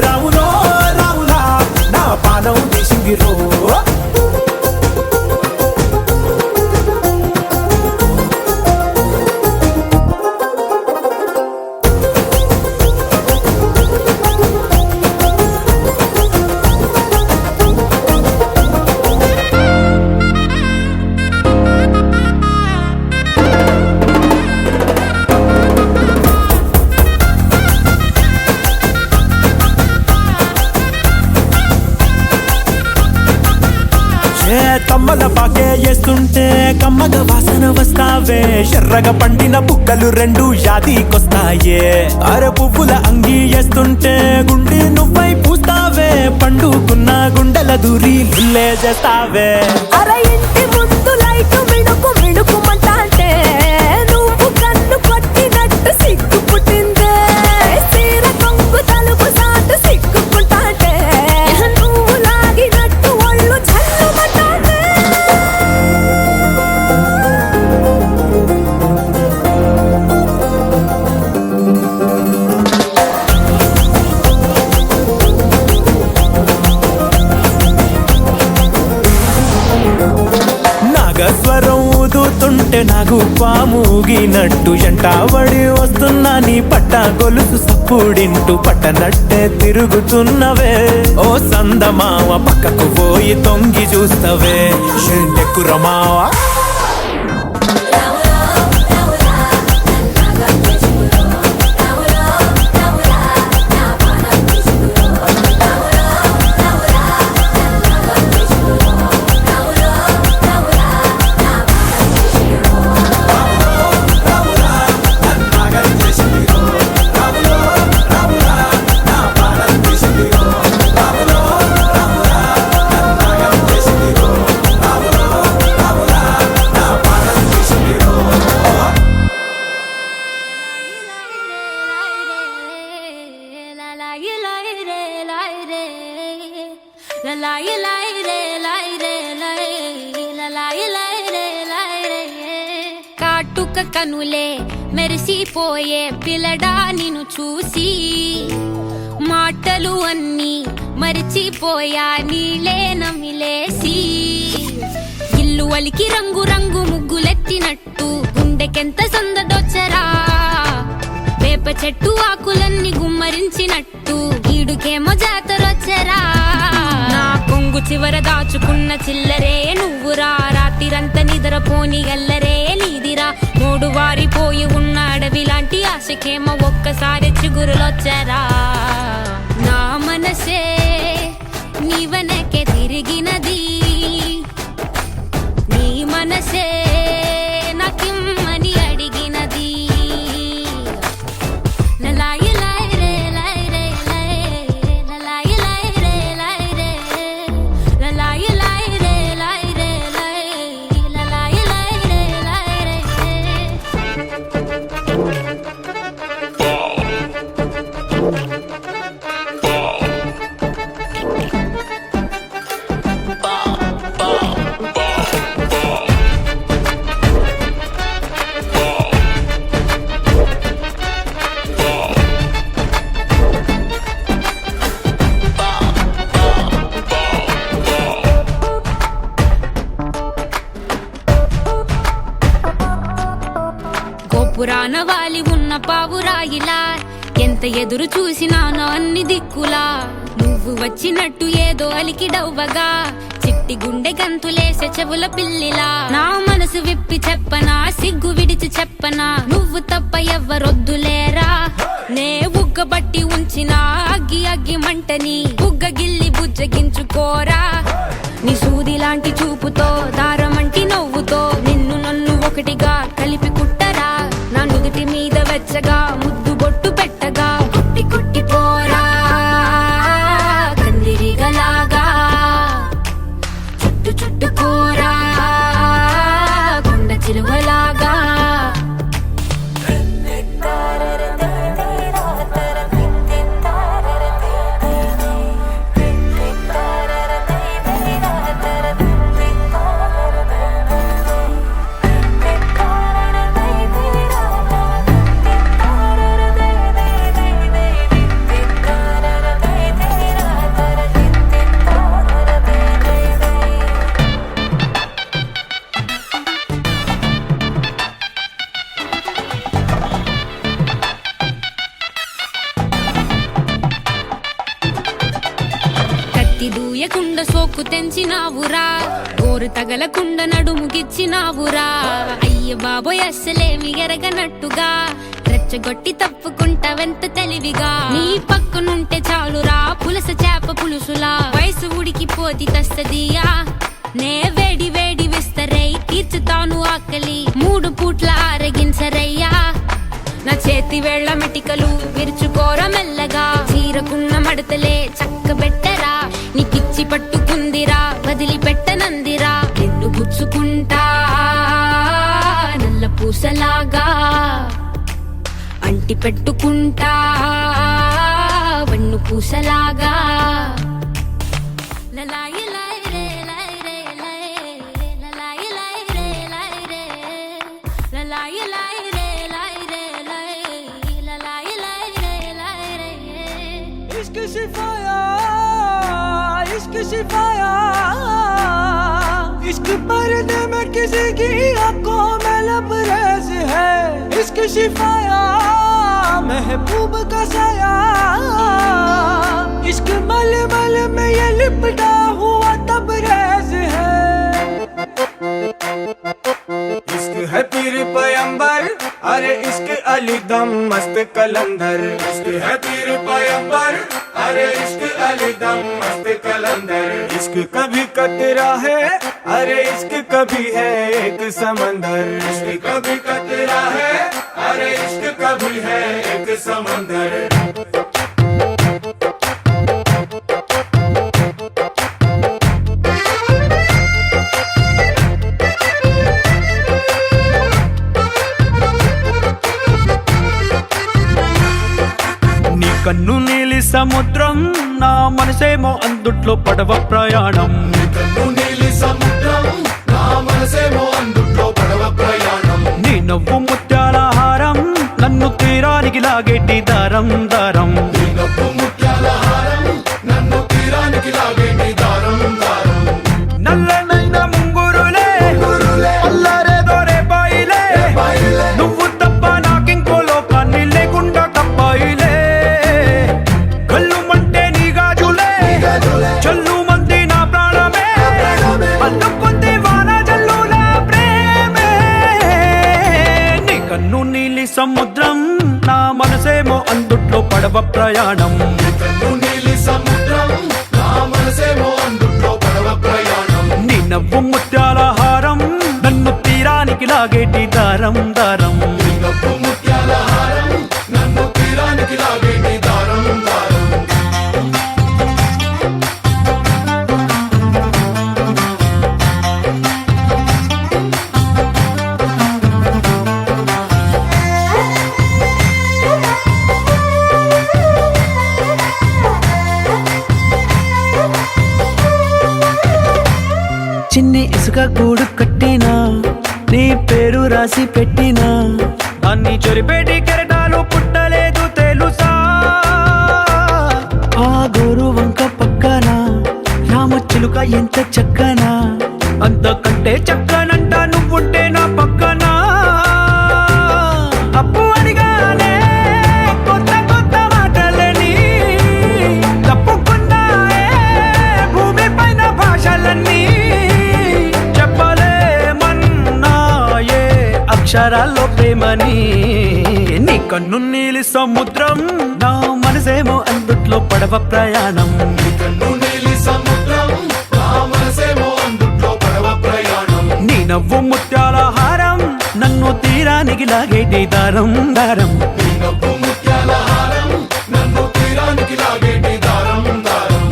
రాములో రాములా నా పానం తీసింది రో కమ్మల పాకే వేస్తుంటే కమ్మగ వాసన వస్తావే ఎర్రగా పండిన బుక్కలు రెండు యాదికొస్తాయే అర పువ్వుల అంగి వేస్తుంటే గుండి నువ్వై పూస్తావే పండుకున్న గుండెల దూరి లుల్లే చేస్తావే అరే ఇంటి ముందు లైట్ మిడుకు మిడుకుమంటే నువ్వు కన్ను కొట్టినట్టు సిగ్గు పుట్టిందే సీర కొంగు తలుపు సాటు సిగ్గుకుంటాంటే నువ్వు లాగినట్టు ఒళ్ళు చల్లుమంటాంటే నాకు పాముగినట్టు ఎంటావడి వస్తున్నా నీ పట్ట గొలుసు సప్పుడింటూ పట్టనట్టే తిరుగుతున్నవే ఓ సందమావ పక్కకు పోయి తొంగి చూస్తవే షెంటెక్కురమావా కాటుక కనులే మెరిసిపోయే పిల్లడా నిన్ను చూసి మాటలు అన్నీ మరిచిపోయా నీళ్ళే నమిలేసి ఇల్లు వలికి రంగు రంగు ముగ్గులెత్తినట్టు గుండెకెంత సందడొచ్చరా వేప చెట్టు ఆకులన్నీ గుమ్మరించినట్టు ఈడుకేమో జాతరొచ్చరా నా కొంగు చివర దాచుకున్న చిల్లరే నువ్వురా రాత్రిరంతా నిద్రపోని గల్లరే నీదిరా మూడు వారిపోయి ఉన్న అడవి లాంటి ఆశకేమో ఒక్కసారి చిగురులొచ్చరా నా మనసే నీవనకే తిరిగినది నీ మనసే నాకిమ్మని అడిగినది లలాయి లై రే లై రే లై లలాయి లై రే లై రే లలాయి లై రే లై రే లై లలాయి లై రే లై రే గోపురాన వాలి ఉన్న పావురాయిలా ఎంత ఎదురు చూసినానో అన్ని దిక్కులా నువ్వు వచ్చినట్టు ఏదో అలికి డవ్వగా చిట్టి గుండె గంతులేసే చెవుల పిల్లిలా నా మనసు విప్పి చెప్పనా సిగ్గు విడిచి చెప్పనా నువ్వు తప్ప ఎవ్వరొద్దులేరా నే బుగ్గబట్టి ఉంచిన అగ్గి అగ్గి మంటని బుగ్గ గిల్లి బుజ్జగించుకోరా నీ సూది లాంటి చూపుతో దారమంటి నవ్వుతో నిన్ను నన్ను ఒకటిగా కలిపి కుట్టరా నా నుదుటి మీద వెచ్చగా ముద్దు బొట్టు పెట్టగా కుట్టి కుట్టి పోరా కందిరిగలాగా చుట్టు చుట్టుకోరా కొండ చిలువలాగా దూయకుండ సోకు తెంచినావురా గోరు తగలకుండ నడుముగిచ్చినావురా అయ్య బాబోయ్ అస్సలేమి ఎరగనట్టుగా రెచ్చగొట్టి తప్పుకుంటావెంత తెలివిగా నీ పక్కనుంటే చాలురా పులస చేప పులుసులా వయసు ఉడికిపోతి తస్తదియా నే వేడి వేడి విస్తరై తీర్చుతాను ఆకలి 3 పూట్ల ఆరగించరయ్యా నా చేతి వేళ్ల మెటికలు విరుచుకోర మెల్లగా చీరకున్న మడతలే చక్కబెట్టరా నీ పిచ్చి పట్టుకుందిరా వదిలిపెట్టనందిరా నిన్ను గుచ్చుకుంటా నల్ల పూసలాగా అంటి పెట్టుకుంటా వన్ను పూసలాగా లలాయి లై రే లై రే లై లలాయి లై రే లై రే లలాయి లై రే లై రే లై లలాయి లై రే లై రే ఇష్క్ శిఫాయా इश्क पर्दे में किसी की आंखों में लबरेज है इश्क शिफाया महबूब का साया इश्क मल मल में ये लिपटा हुआ तबरेज है इश्क है पीर पैगंबर अरे इश्क अली दम मस्त कलंदर इश्क है पीर पैगंबर अरे इश्क अली दम मस्त कलंदर इश्क कभी कतरा है अरे इश्क कभी है एक समंदर इश्क कभी कतरा है अरे इश्क कभी है एक समंदर కన్ను నీలి సముద్రం నా మనసేమో అందుట్లో పడవ ప్రయాణం కన్ను నీలి సముద్రం నా మనసేమో అందుట్లో పడవ ప్రయాణం నీ నవ్వు ముత్యాల హారం నన్ను తీరానికి లాగేటి దారం దారం నీ నవ్వు ముత్యాల హారం నన్ను తీరానికి లాగేటి దారం దారం నల్లనైన ముంగురులే అల్లారేదో రేపాయిలే నువ్వు తప్ప నాకింకో లోకాన్ని లేకుండా కప్పాయిలే చల్లు మంది నా ప్రాణమే అల్లుకుంది వాన జల్లుల ప్రేమే నీ కన్ను నీలి సముద్రం నా మనసేమో అందుట్లో పడవ ప్రయాణం కన్ను నీలి సముద్రం నా మనసేమో అందుట్లో పడవ ప్రయాణం నీ నవ్వు ముత్యాల హారం నన్ను తీరానికి లాగేటి దారం దారం నీ నవ్వు ముత్యాల హారం నన్ను తీరానికి లాగేటి దారం దారం చిన్ని ఇసుక గూడు కట్టినా నీ పేరు రాసి పెట్టినా అన్ని చొరిపేటి కెరటాలు పుట్టలేదు తెలుసా ఆ గోరు వంక పక్కన రామచిలుక ఎంత చక్కనా అంతకంటే చక్కనంట నువ్వుంటే నా పక్కన అప్పు అడిగానే కొత్త కొత్త మాటలని తప్పుకున్నాయే భూమి పైన భాషలన్నీ చెప్పలేమన్నాయే అక్షరాల్లో ప్రేమని నీ కన్ను నీలి సముద్రం నా మనసేమో అందుట్లో పడవ ప్రయాణం కన్ను నీలి సముద్రం నా మనసేమో అందుట్లో పడవ ప్రయాణం నీ నవ్వు ముత్యాల హారం నన్ను తీరానికి లాగేటి దారం దారం నీ నవ్వు ముత్యాల హారం నన్ను తీరానికి లాగేటి దారం దారం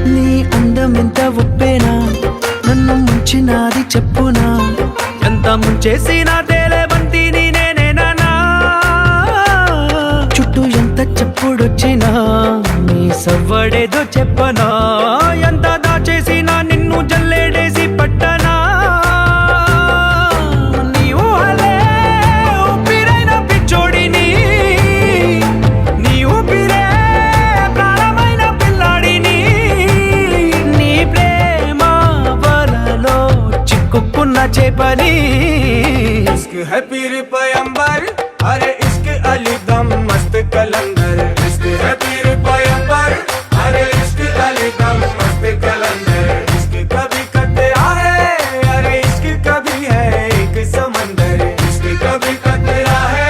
నీ అందం ఎంత ఒప్పేనా నన్ను ముంచినాది చెప్పునా ఎంత ముంచేసినా తేలేవంతి నేనేనా చుట్టూ ఎంత చెప్పుడొచ్చినా నీ సవ్వడేదో చెప్పనా ఎంత దాచేసినా నిన్ను జల్లేడేసి పట్టనా నీ ఊహలే ఊపిరైన పిచ్చోడిని నీ ఊపిరే ప్రాణమైన పిల్లాడిని నీ ప్రేమ వలలో చిక్కుకున్న చేపని ఇష్క్ హై పీర్ పయంబర్ అరే ఇష్క్ అలీ దమ్ మస్త్ కలందర్ ఇష్క్ హై పీర్ పయంబర్ అరే ఇష్క్ అలీ దమ్ మస్త్ కలందర్ ఇష్క్ కभी कतरा है अरे इश्क कभी है एक समंदर इश्क कभी कतरा है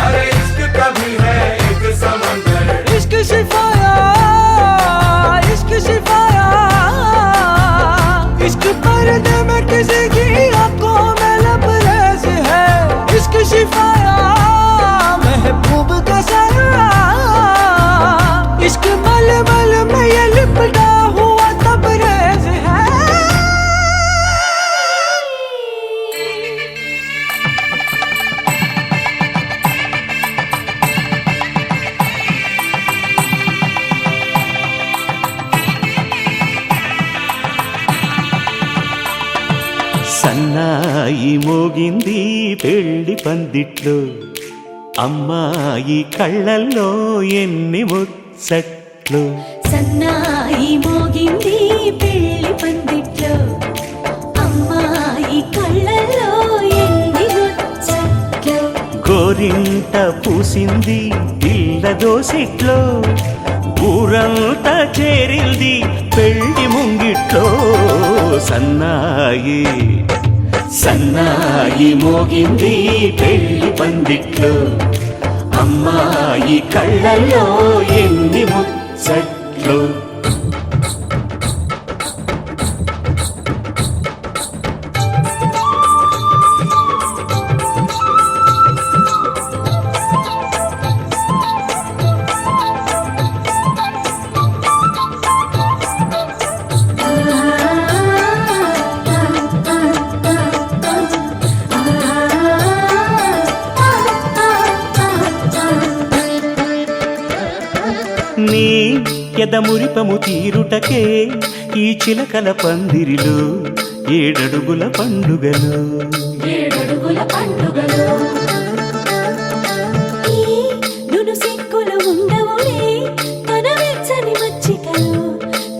अरे इश्क कभी है एक समंदर इश्क शिफाया इश्क पर्दे में किसी की आंखों में लबरेज है इश्क शिफाया సన్నాయి మోగింది పెళ్లి పందిట్లో, అమ్మాయి కళ్ళల్లో ఎన్ని ముచ్చట్లు. సన్నాయి మోగింది పెళ్లి పందిట్లో, అమ్మాయి కళ్ళల్లో ఎన్ని ముచ్చట్లు. గోరింట పూసింది పిల్ల దోసిట్లో, ఊరంతా చేరింది పెళ్లి ముంగిట్లో. సన్నాయి సన్నాయి మోగింది పెళ్లి పందిట్లో, అమ్మాయి కళ్ళల్లో ఎన్ని ముచ్చట్లు. నీ ఎదమురిపము తీరుటకే ఈ చిలకల పందిరిలో ఏడడుగుల పండుగలు. ఏడడుగుల పండుగలు ఈ నును సిక్కులు ఉండవులే తన వెచ్చని మచ్చికలు.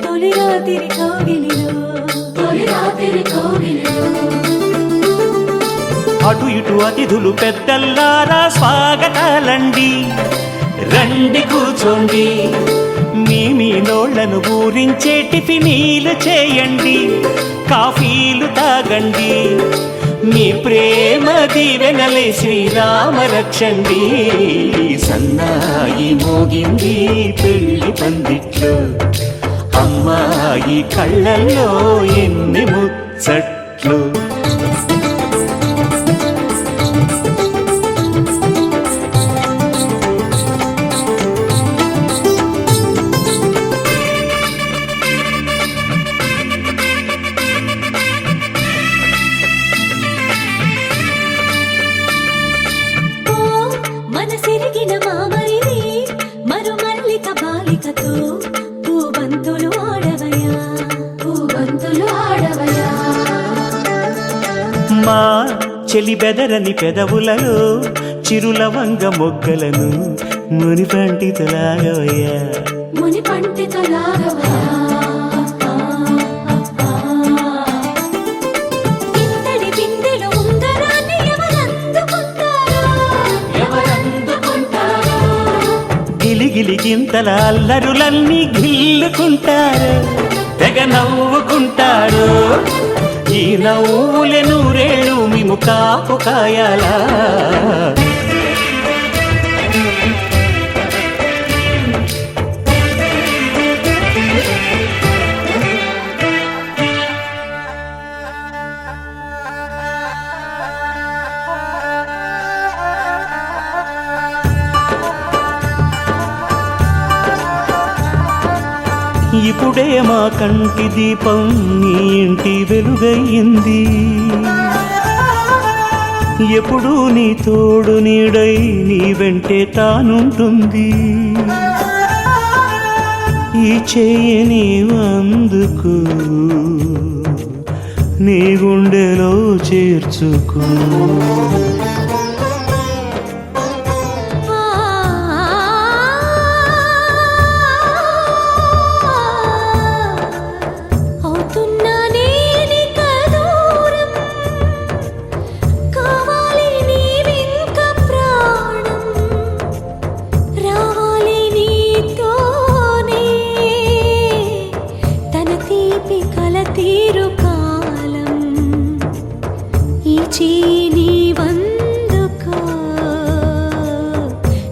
తొలి రాత్రి కోగిలిలో, తొలి రాత్రి కోగిలిలో. అటు ఇటు అతిథులు పెద్దల్లారా స్వాగతాలండి, రండి కూర్చోండి. మీ నోళ్లను ఊరించే టిఫినీలు చేయండి, కాఫీలు తాగండి. మీ ప్రేమ దీవెనలే శ్రీరామ రక్షండి. సన్నాయి మోగింది పెళ్లి పందిట్లో, అమ్మాయి కళ్ళల్లో ఎన్ని ముచ్చట్లు. మనసిరిగిన మామరిది మరు మల్లిక బాలికతో పూబంతులు ఆడవయా, పూబంతులు ఆడవయా. మా చెలి బెదరని పెదవులలో చిరులవంగ మొగ్గలను మునిపంటితో లాగవయ్యా, మునిపంటితో లాగవయా. ఇంతటి బిందెలు ఉంగరాన్ని ఎవరందుకుంటారో, గిలిగిలి గింతల అల్లరులన్నీ గిల్లుకుంటారు, తెగ నవ్వుకుంటారు. ఈ నవ్వులే నూరేళ్ళు మేము కాపు కాయాలా. ఇప్పుడే మా కంటి దీపం నీ ఇంటి వెలుగయ్యింది, ఎప్పుడు నీ తోడు నీడై నీ వెంటే తానుంటుంది. ఈ చెయ్యి నీవందుకు నీ గుండెలో చేర్చుకో.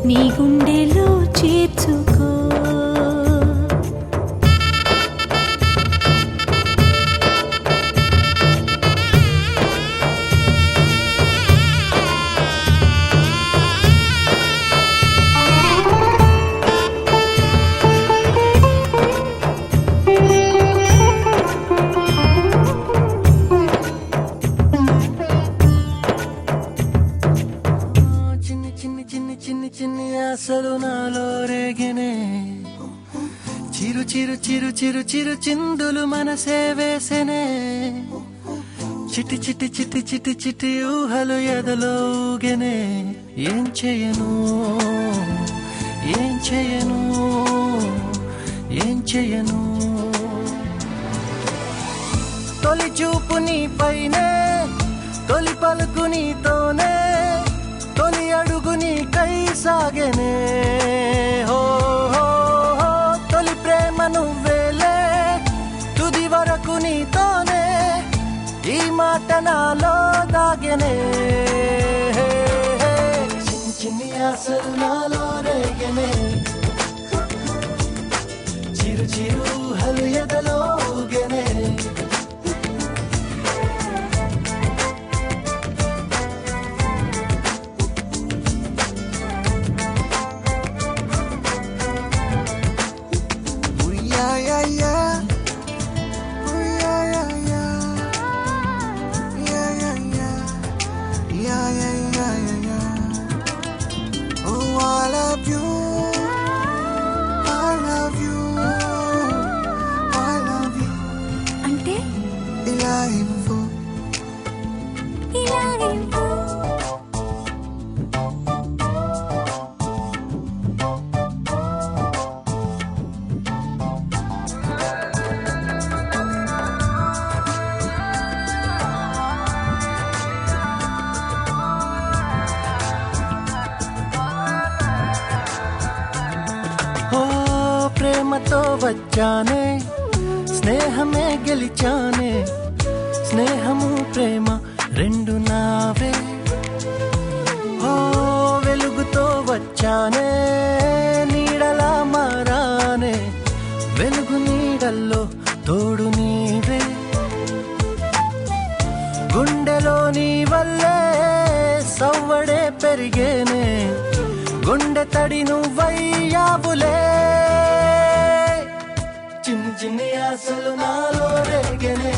నీ గుండెలో చేర్చుకో. ఆశలు నాలో రేగినే, చిరు చిరు చిరు చిరు చిరు చిందులు మనసే వేసెనే. చిటి చిటి చిటి చిటి చిటి ఊహలు ఎదలోగనే ఏం చేయను ఏం చేయను ఏం చేయను తొలి చూపు నీ పైనే తొలి పలుకు నీతోనే తొలి అడుగు నీకై సాగెనే హో హో హో తొలి ప్రేమ నువ్వేలే తుది వరకు నీతోనే ఈ మాట నాలో దాగెనే చిన్ని చిన్ని ఆశలు నాలో రేగెనే చిరు చిరు హలు ఎదలోగెనే అంటే ఇలా ఇవ్వు. ఓ ప్రేమతో వచ్చానే స్నేహమే గెలిచానే స్నేహము ప్రేమ రెండు నావే ఓ వెలుగుతో వచ్చానే నీడలా మారానే వెలుగు నీడల్లో తోడు నీవే గుండెలో నీ వల్లే సవ్వడే పెరిగేనే గుండె తడి నువ్వయ్యావులే చిన్ని చిన్ని ఆశలు నాలో రేగెనే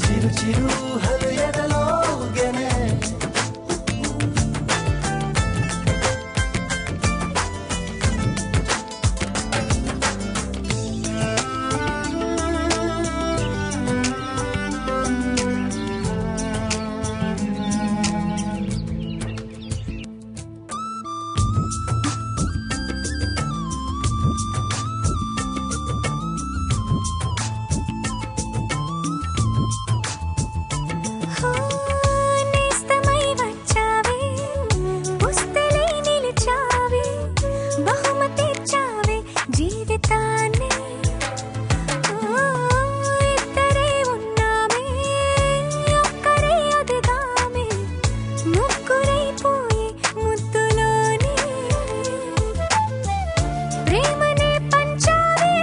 చిరు చిరు హలు ఎదలోగెనే నేస్తమై వచ్చావే పుస్తలై నిలిచావే బహుమతి ఇచ్చావే జీవితాన్ని ఇద్దరే ఉన్నామే ఒక్కరే ఒదిగామే ముగ్గురైపోయి ముద్దులోనే ప్రేమనే పంచావే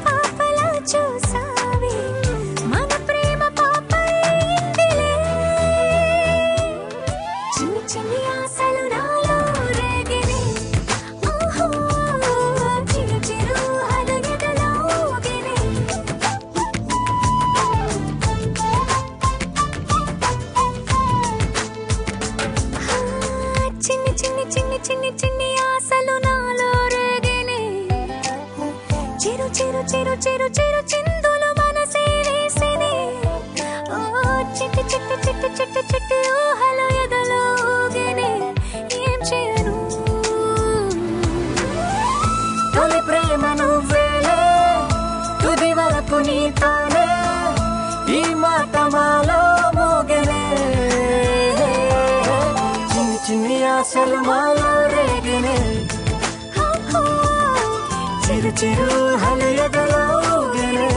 పాపలా చూసావే మన ప్రేమ పాపైందిలే చిన్ని చిన్ని ఆశలు నాలో రేగినే ఓహో చిరు చిరు హలు ఎదలోగెనే చిన్ని చిన్ని చిన్ని చిన్ని చిన్ని ఆశలు నాలో రేగినే చిరు చిరు చిరు చిరు చిరు చిందులు మనసే వేసినే ఓ చిట్టి చిట్టి చిట్టి చిట్టి చిట్టి ఊహలు ఎదలోగెనే ఏం చేయను తొలి ప్రేమ నువ్వేలే తుది వరకు నీతోనే ఈ మాట మాలో మోగెనే చిన్ని చిన్ని ఆశలు మాలో రేగెనే చిరు చిరు హలు ఎదలోగెనే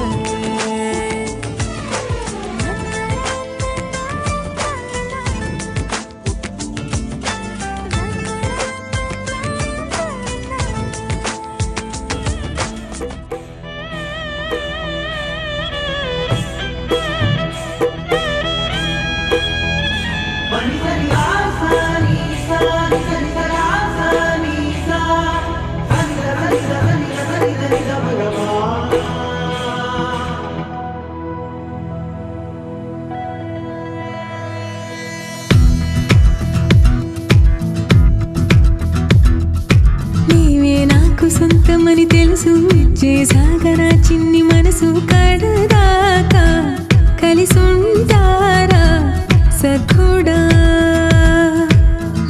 నీవే నాకు సొంతమని తెలుసు చేసాగరా చిన్ని మనసు కడదాకా కలిసుంటారా సఖుడా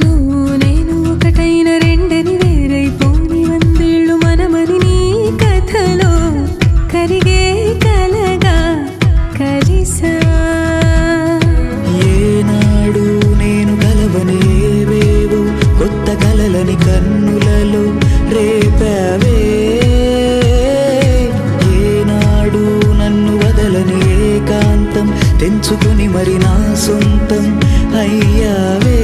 నువ్వు నేను ఒకటైన రెండని వేరైపోని వందేళ్ళు మనమని నీ కథలో కరిగే కలగా కలిసా ఏనాడు నేను కలవని ఏవేవో కొత్త కలలని కన్నులలో రేపావే ఏనాడు నన్ను వదలని ఏకాంతం తెంచుకొని మరి నా సొంతం అయ్యావే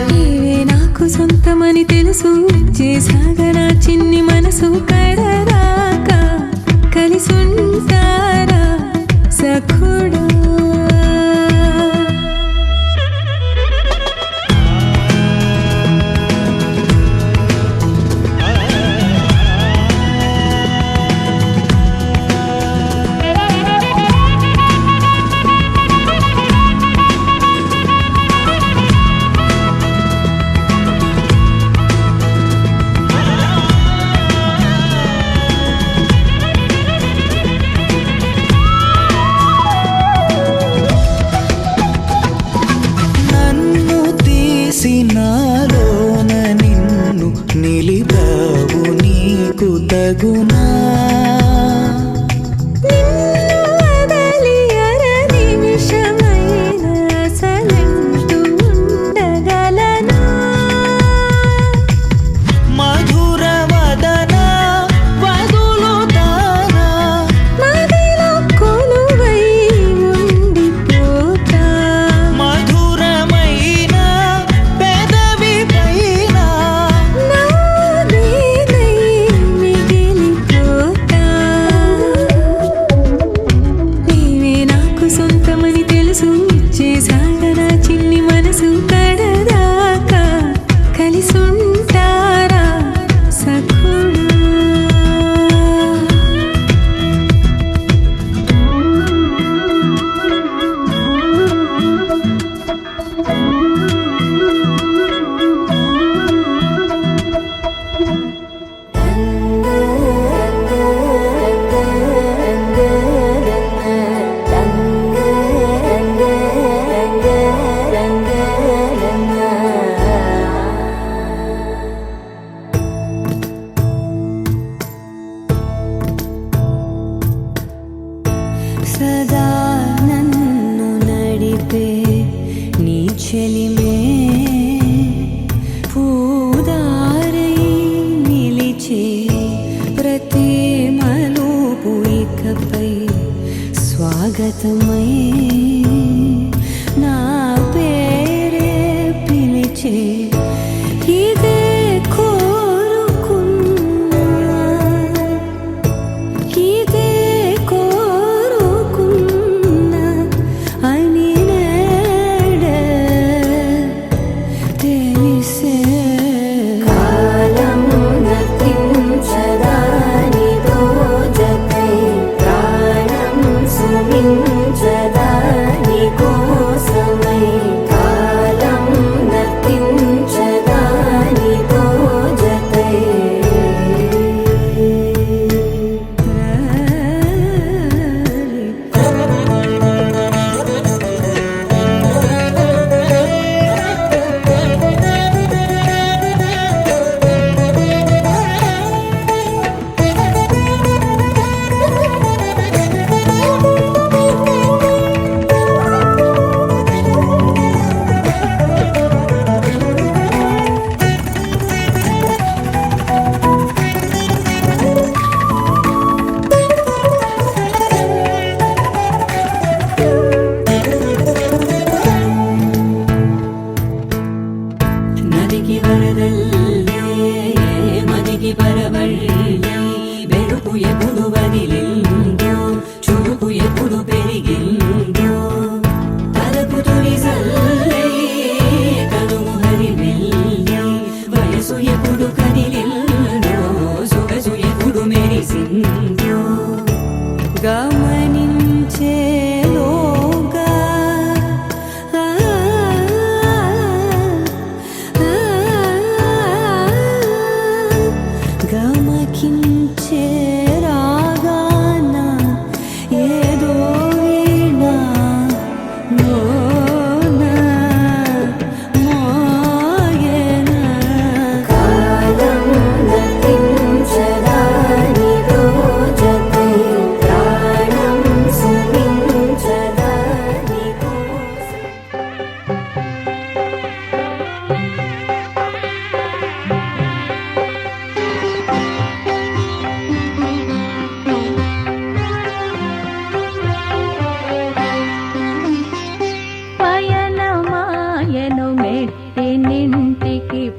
నీవే నాకు సొంతమని తెలుసు చేసాగా నా చిన్ని మనసు కడరాక కలిసుంటారా సఖుడా నన్ను తీసి నాలోన నిన్ను నిలిపావు నీకు తగునా వదలి అర నిమిషమైన అసలంటూ ఉండగలనా మధుర వదన వదులుతానా మదిలో కొలువై ఉండిపోతా మధురమైన పెదవి పైన నాదేనై మిగిలిపోతా నీవే నాకు సొంతమని తెలుసు చేసాగా నా చిన్ని మనసు కడదాకా కలిసుంటారా సఖుడా సదా నన్ను నడిపే నీ చెలిమే పూదారై నిలిచే ప్రతి మలుపు ఇకపై స్వాగతమై నా పేరే పిలిచే ఇదే కోరుకున్నా ఇదే కోరుకున్నా అని నేడే తెలిసే కాలం నతించదాని దోజకై ప్రాణం సుమించ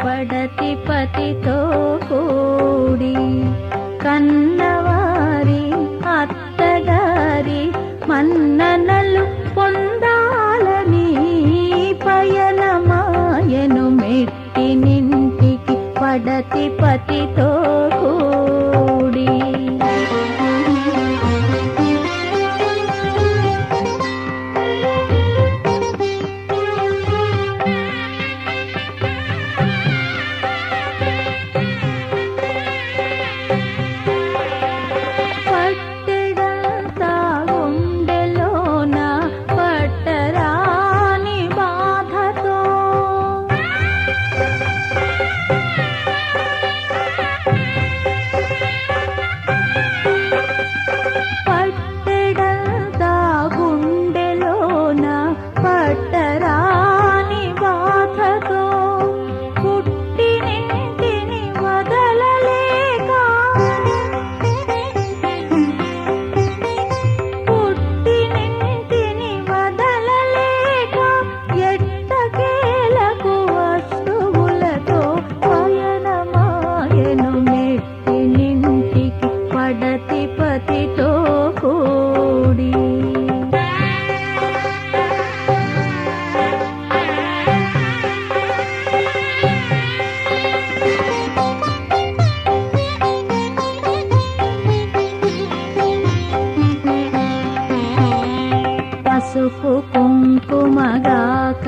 పడతి పతితో కూడి కన్నవారి అత్తగారి మన్ననలు పొందాలని పయనమాయను మెట్టి నింటికి పడతి పతితో కూడి పసుపు కుంకుమగాక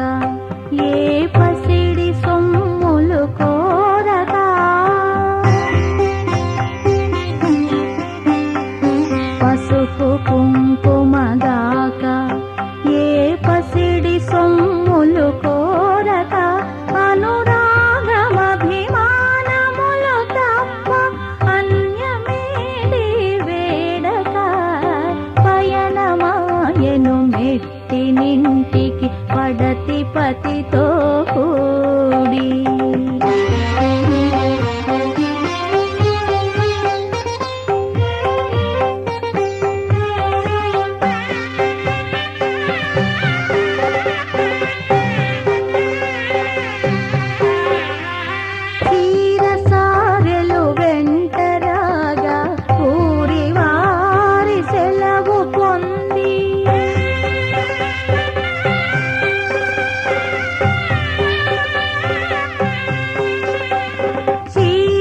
ఏ పసిడి సొమ్ములు కోరక పసుపు కుంకుమగాక ఏ పసిడి సొమ్ములు కోరక అనురాగమభిమానములు తప్ప అన్యమేది వేడక పయనమాయను మెట్టి నింటికి పడతి పతితో కూడి తీరసారెలు వెంటరాగా ఊరి వారి సెలవు పొంది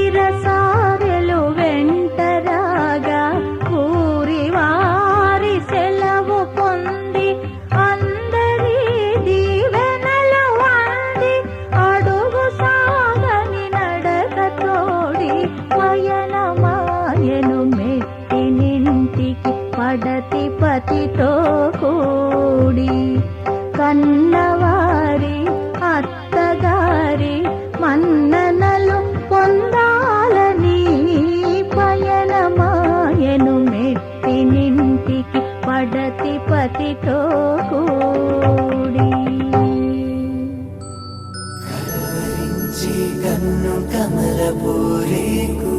చీరసారెలు వెంటరాగా ఊరి వారి సెలవు పొంది అందరి దీవెనలు అంది అడుగు సాగని నడక తోడి పయనమాయను మెట్టి నింటికి పడతి పతితో కూడి కన్నవారి అత్తగారి మన్ననలు పొందాలని పయనమాయను మెట్టి నింటికి పడతి పతితో కూడి కన్ను కమల పూరేకు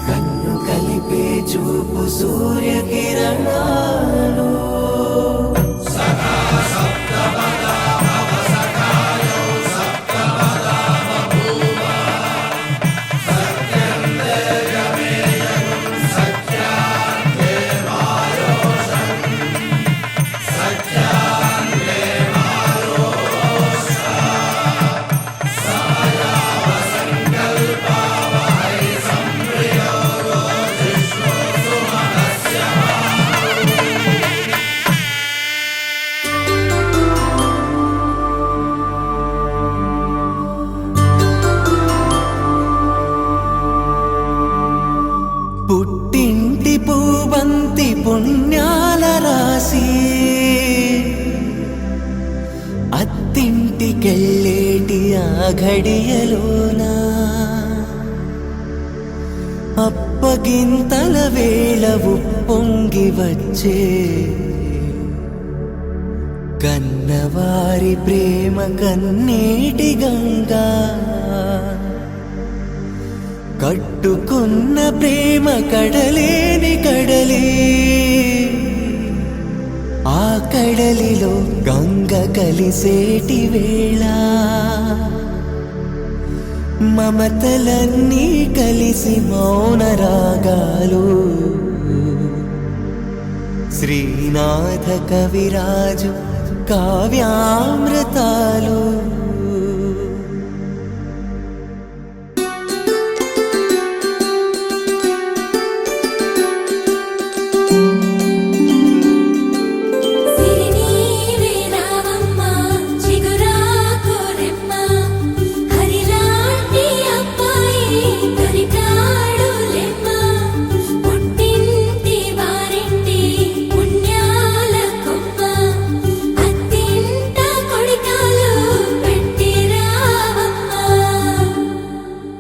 కన్ను కలిపే చూపు సూర్యకిరణాలు పుట్టింటి పూబంతి పుణ్యాల రాసి అత్తింటికెళ్ళేటి ఆ ఘడియలోన అప్పగింతల వేళ ఉప్పొంగి వచ్చే కన్నవారి ప్రేమ కన్నీటి గంగా కట్టుకున్న ప్రేమ కడలేని కడలే ఆ కడలిలో గంగ కలిసేటి వేళ మమతలన్నీ కలిసి మౌన రాగాలు శ్రీనాథ కవిరాజు కావ్యామృతాలు